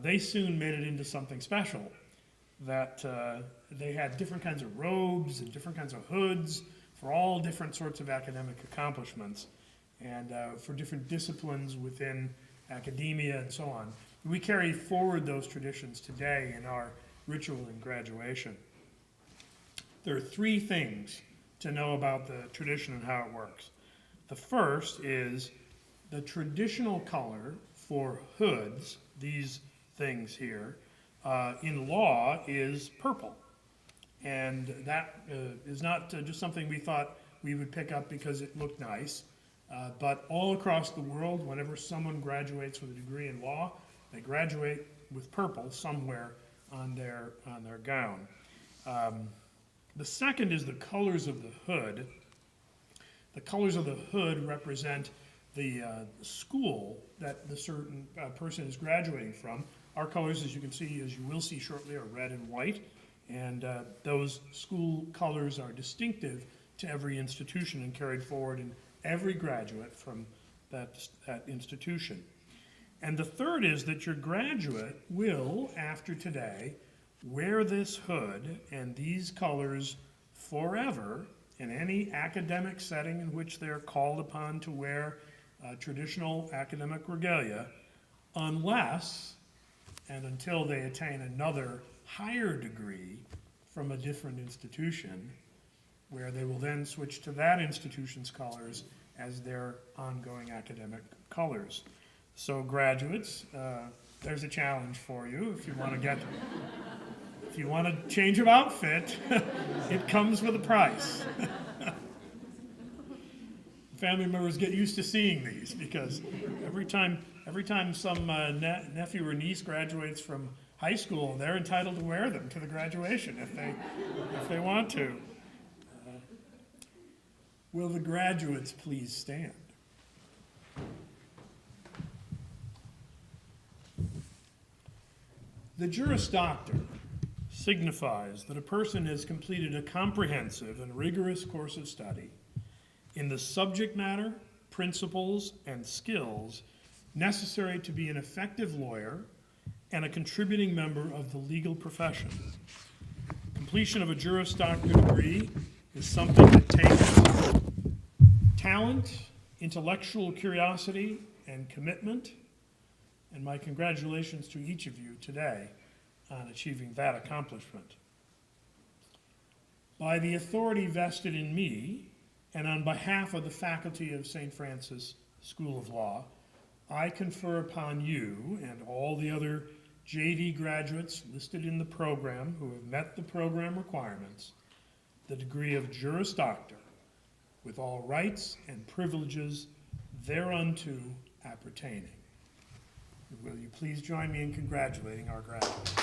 they soon made it into something special. That they had different kinds of robes and different kinds of hoods for all different sorts of academic accomplishments and for different disciplines within academia and so on. We carry forward those traditions today in our ritual in graduation. There are three things to know about the tradition and how it works. The first is the traditional color for hoods, these things here, in law is purple. And that is not just something we thought we would pick up because it looked nice, but all across the world, whenever someone graduates with a degree in law, they graduate with purple somewhere on their gown. The second is the colors of the hood. The colors of the hood represent the school that the certain person is graduating from. Our colors, as you can see, as you will see shortly, are red and white, and those school colors are distinctive to every institution and carried forward in every graduate from that institution. And the third is that your graduate will, after today, wear this hood and these colors forever in any academic setting in which they're called upon to wear traditional academic regalia, unless and until they attain another higher degree from a different institution, where they will then switch to that institution's colors as their ongoing academic colors. So graduates, there's a challenge for you if you want to change of outfit, it comes with a price. Family members get used to seeing these because every time some nephew or niece graduates from high school, they're entitled to wear them to the graduation if they want to. Will the graduates please stand? The Juris Doctor signifies that a person has completed a comprehensive and rigorous course of study in the subject matter, principles, and skills necessary to be an effective lawyer and a contributing member of the legal profession. Completion of a Juris Doctor degree is something that takes talent, intellectual curiosity, and commitment, and my congratulations to each of you today on achieving that accomplishment. By the authority vested in me, and on behalf of the faculty of St. Francis School of Law, I confer upon you and all the other JD graduates listed in the program who have met the program requirements the degree of Juris Doctor, with all rights and privileges thereunto appertaining. Will you please join me in congratulating our graduates?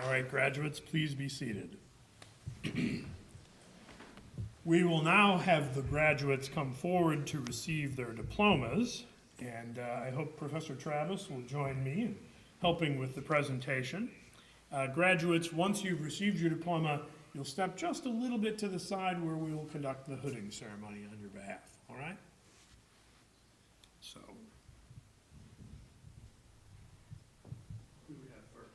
All right, graduates, please be seated. We will now have the graduates come forward to receive their diplomas, and I hope Professor Travis will join me in helping with the presentation. Graduates, once you've received your diploma, you'll step just a little bit to the side where we will conduct the hooding ceremony on your behalf, all right? So. Who do we have first?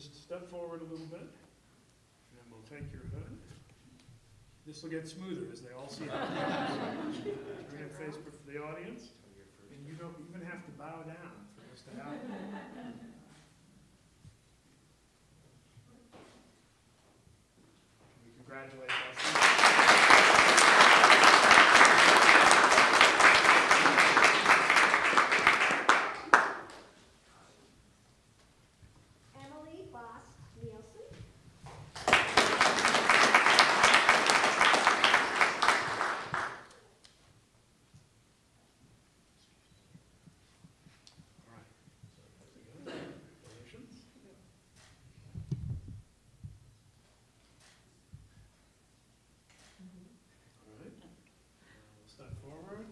just step forward a little bit, and we'll take your hood. This will get smoother as they all see it. Bring it face for the audience, and you don't even have to bow down for this to happen. We congratulate us. Emily Boss Nielsen. All right. Congratulations. All right. We'll step forward.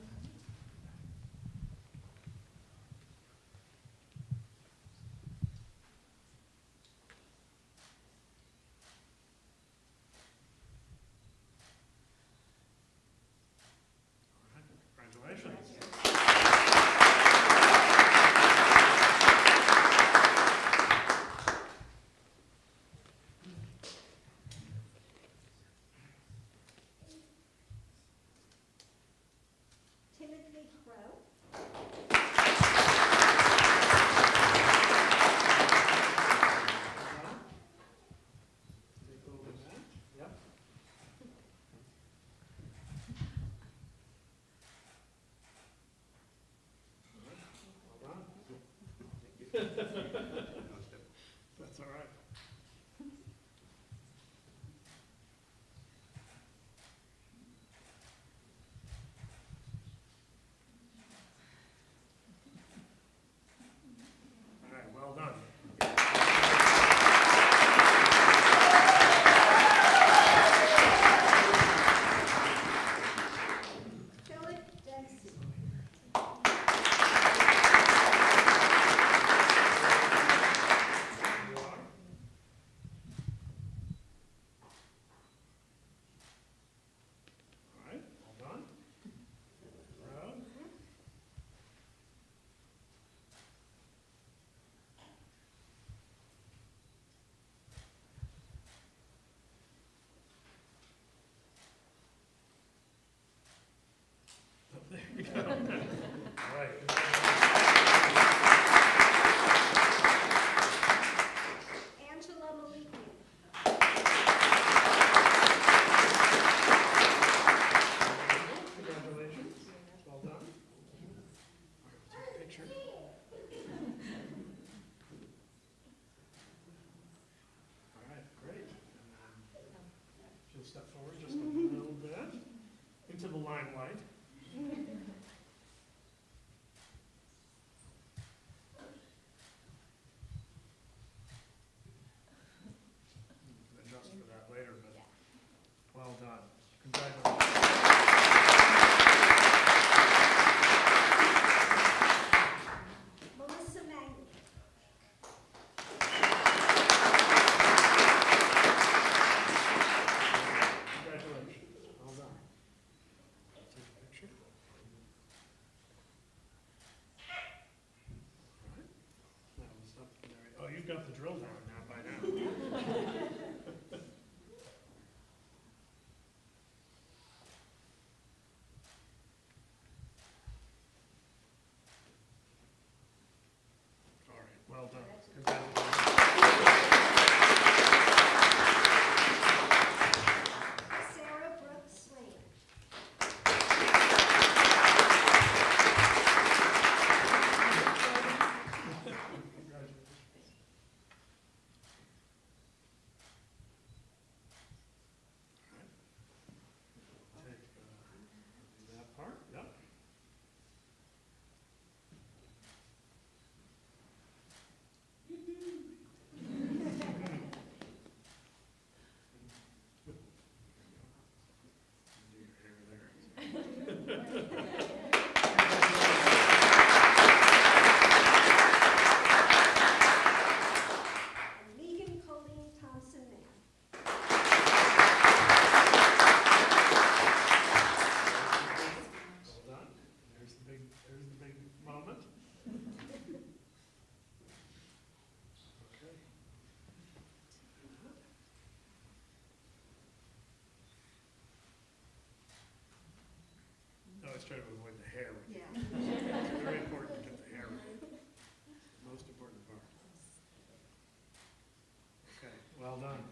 All right. Congratulations. Timothy Crow. Take a little bit back. Yep. All right. Well done. That's all right. All right, well done. Philip Dempsey. You are. All right, well done. Proud. There you go. All right. Angela Malikian. Congratulations. Well done. All right, take a picture. All right, great. And then she'll step forward just a little bit into the limelight. Adjust for that later, but well done. Congratulations. Melissa Mangley. Congratulations. Well done. Take a picture. All right. Now we'll stop there. Oh, you've got the drill down now by now. All right, well done. Congratulations. Sarah Brooks Swain. Congratulations. try to avoid the hair. It's very important to get the hair right. Most important part. Okay, well done.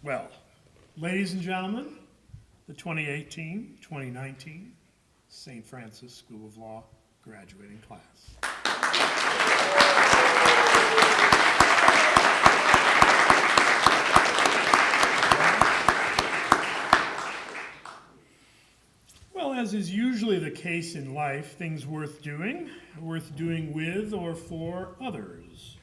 Well, ladies and gentlemen, the 2018-2019 St. Francis School of Law graduating class. Well, as is usually the case in life, things worth doing with or for others.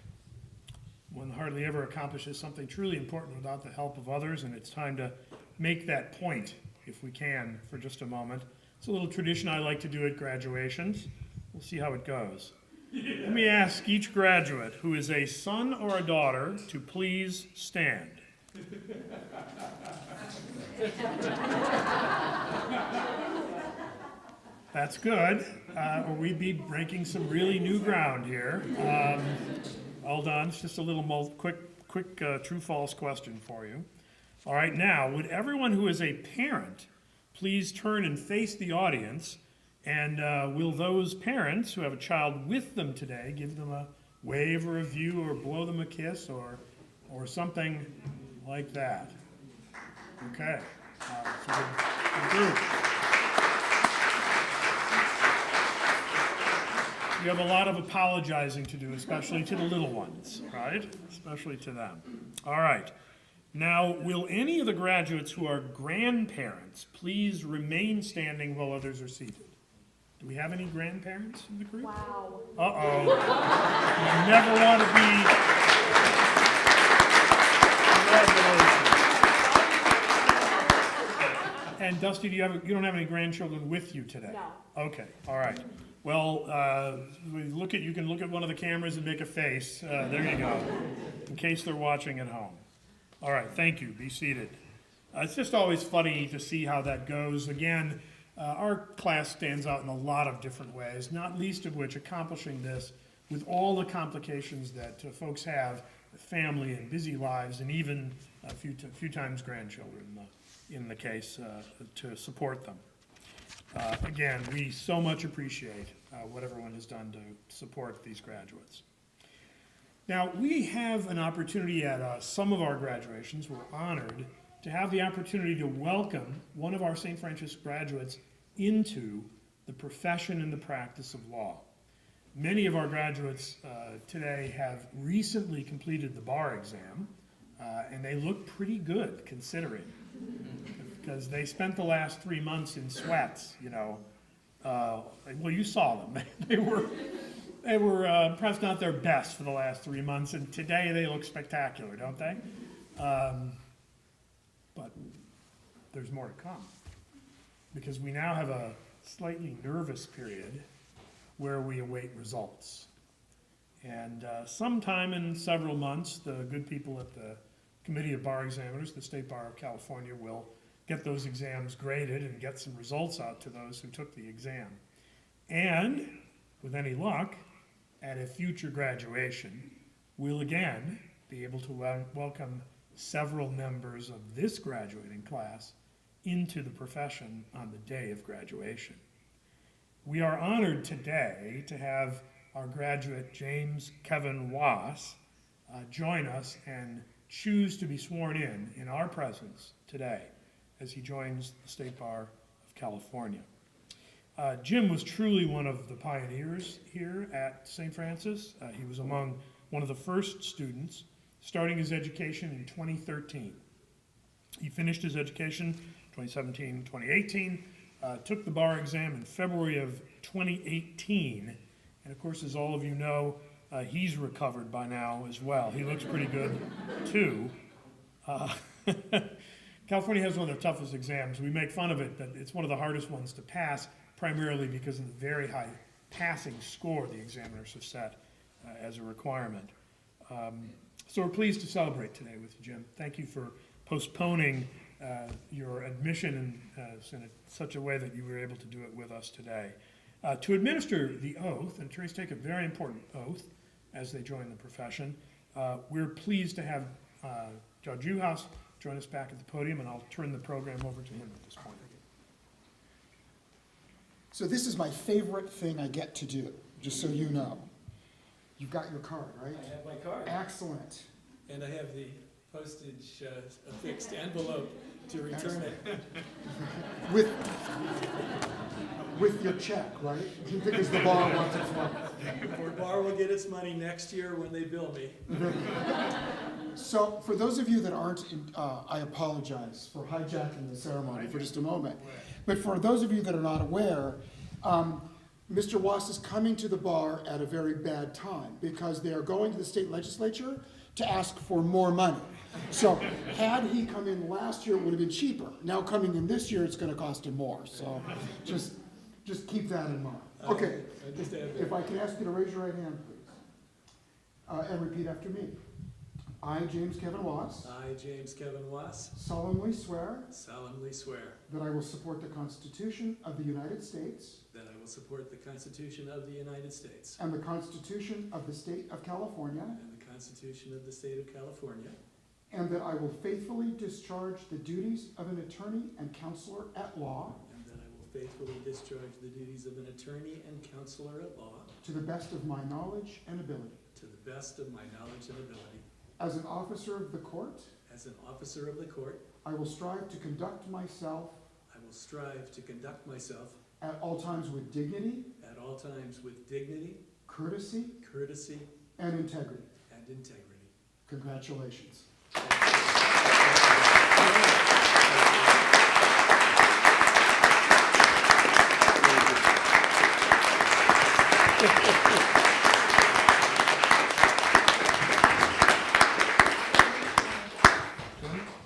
One hardly ever accomplishes something truly important without the help of others, and it's time to make that point, if we can, for just a moment. It's a little tradition I like to do at graduations. We'll see how it goes. Let me ask each graduate who is a son or a daughter to please stand. That's good, or we'd be breaking some really new ground here. All done. It's just a little quick true-false question for you. All right, now, would everyone who is a parent please turn and face the audience, and will those parents who have a child with them today give them a wave or a view or blow them a kiss or something like that? Okay. So good group. You have a lot of apologizing to do, especially to the little ones, right? Especially to them. All right. Now, will any of the graduates who are grandparents please remain standing while others are seated? Do we have any grandparents in the group? Wow. Uh-oh. You never want to be... Congratulations. And Dusty, you don't have any grandchildren with you today? No. Okay, all right. Well, you can look at one of the cameras and make a face. There you go, in case they're watching at home. All right, thank you. Be seated. It's just always funny to see how that goes. Again, our class stands out in a lot of different ways, not least of which accomplishing this with all the complications that folks have, with family and busy lives, and even a few times grandchildren in the case to support them. Again, we so much appreciate what everyone has done to support these graduates. Now, we have an opportunity at some of our graduations. We're honored to have the opportunity to welcome one of our St. Francis graduates into the profession and the practice of law. Many of our graduates today have recently completed the bar exam, and they look pretty good considering, because they spent the last 3 months in sweats, you know. Well, you saw them. They were perhaps not their best for the last 3 months, and today they look spectacular, don't they? But there's more to come, because we now have a slightly nervous period where we await results. And sometime in several months, the good people at the Committee of Bar Examiners, the State Bar of California, will get those exams graded and get some results out to those who took the exam. And, with any luck, at a future graduation, we'll again be able to welcome several members of this graduating class into the profession on the day of graduation. We are honored today to have our graduate James Kevin Wass join us and choose to be sworn in our presence today as he joins the State Bar of California. Jim was truly one of the pioneers here at St. Francis. He was among one of the first students, starting his education in 2013. He finished his education 2017, 2018, took the bar exam in February of 2018, and of course, as all of you know, he's recovered by now as well. He looks pretty good, too. California has one of the toughest exams. We make fun of it, but it's one of the hardest ones to pass, primarily because of the very high passing score the examiners have set as a requirement. So we're pleased to celebrate today with you, Jim. Thank you for postponing your admission in such a way that you were able to do it with us today. To administer the oath, and attorneys take a very important oath, as they join the profession. We're pleased to have Judge Uhouse join us back at the podium, and I'll turn the program over to him at this point. So this is my favorite thing I get to do, just so you know. You've got your card, right? I have my card, Excellent. and I have the postage affixed envelope to return it. With your check, right? Because the bar wants its money. The bar will get its money next year when they bill me. So for those of you that aren't, I apologize for hijacking the ceremony for just a moment. But for those of you that are not aware, Mr. Wass is coming to the bar at a very bad time because they are going to the state legislature to ask for more money. So had he come in last year, it would have been cheaper. Now coming in this year, it's going to cost him more. So just keep that in mind. Okay, I just have if I can ask you to raise your right hand, please, and repeat after me. I, James Kevin Wass, I, James Kevin Wass, solemnly swear solemnly swear that I will support the Constitution of the United States that I will support the Constitution of the United States and the Constitution of the State of California, and the Constitution of the State of California, and that I will faithfully discharge the duties of an attorney and counselor at law and that I will faithfully discharge the duties of an attorney and counselor at law to the best of my knowledge and ability. to the best of my knowledge and ability. As an officer of the court, As an officer of the court, I will strive to conduct myself I will strive to conduct myself at all times with dignity, at all times with dignity, courtesy, courtesy, and integrity. and integrity. Congratulations.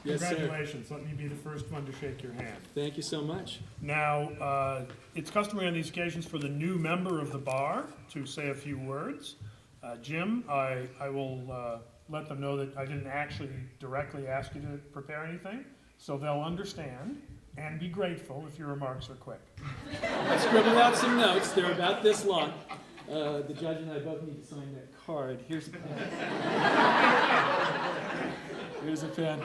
Yes, sir. Congratulations. Let me be the first one to shake your hand. Thank you so much. Now, it's customary on these occasions for the new member of the bar to say a few words. Jim, I will let them know that I didn't actually directly ask you to prepare anything, so they'll understand and be grateful if your remarks are quick. I scribbled out some notes. They're about this long. The judge and I both need to sign that card. Here's a pen. Here's a pen.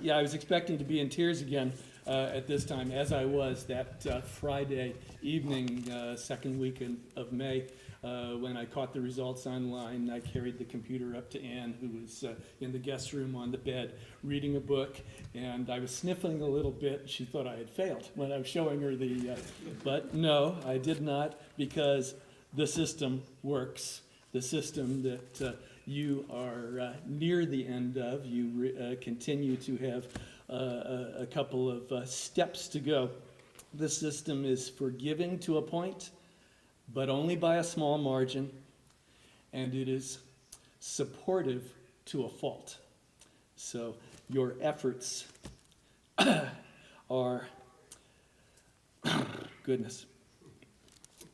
Yeah, I was expecting to be in tears again at this time, as I was that Friday evening, second week of May, when I caught the results online. I carried the computer up to Ann, who was in the guest room on the bed reading a book, and I was sniffling a little bit. She thought I had failed when I was showing her the, but no, I did not, because the system works. The system that you are near the end of. You continue to have a couple of steps to go. The system is forgiving to a point, but only by a small margin, and it is supportive to a fault. So your efforts are, goodness.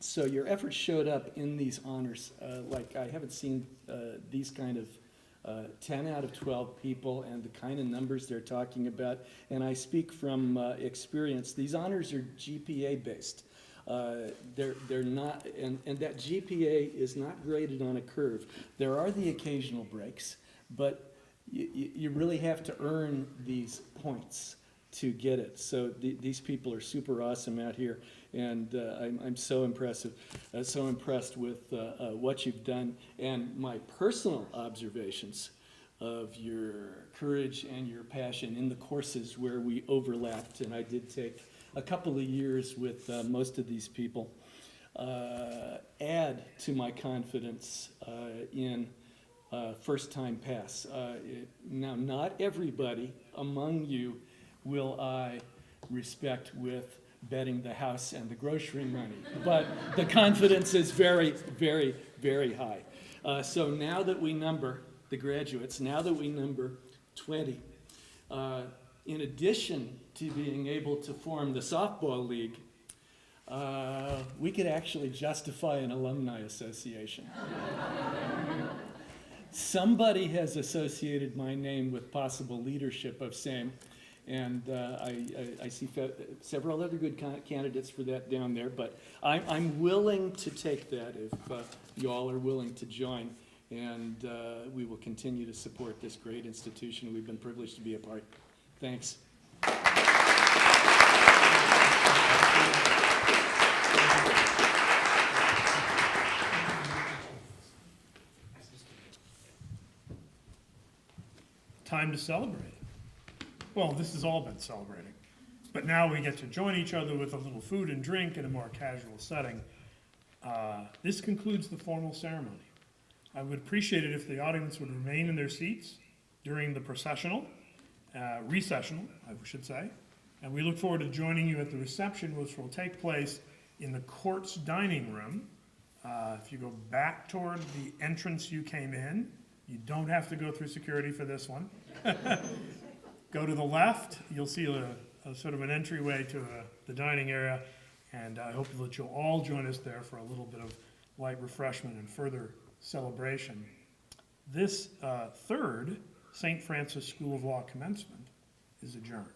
So your efforts showed up in these honors. Like I haven't seen these kind of 10 out of 12 people and the kind of numbers they're talking about. And I speak from experience. These honors are GPA based. They're not, and that GPA is not graded on a curve. There are the occasional breaks, but you really have to earn these points to get it. So these people are super awesome out here, and I'm so impressed with what you've done, and my personal observations of your courage and your passion in the courses where we overlapped, and I did take a couple of years with most of these people, add to my confidence in first-time pass. Now, not everybody among you will I respect with betting the house and the grocery money, but the confidence is very, very, very high. So now that we number the graduates, now that we number 20, in addition to being able to form the softball league, we could actually justify an alumni association. Somebody has associated my name with possible leadership of same, And I see several other good candidates for that down there, but I'm willing to take that if y'all are willing to join. And we will continue to support this great institution we've been privileged to be a part. Thanks. Time to celebrate. Well, this has all been celebrating, but now we get to join each other with a little food and drink in a more casual setting. This concludes the formal ceremony. I would appreciate it if the audience would remain in their seats during the processional, recessional, I should say, and we look forward to joining you at the reception, which will take place in the court's dining room. If you go back toward the entrance you came in, you don't have to go through security for this one. Go to the left, you'll see a sort of an entryway to the dining area, and I hope that you'll all join us there for a little bit of light refreshment and further celebration. This third St. Francis School of Law commencement is adjourned.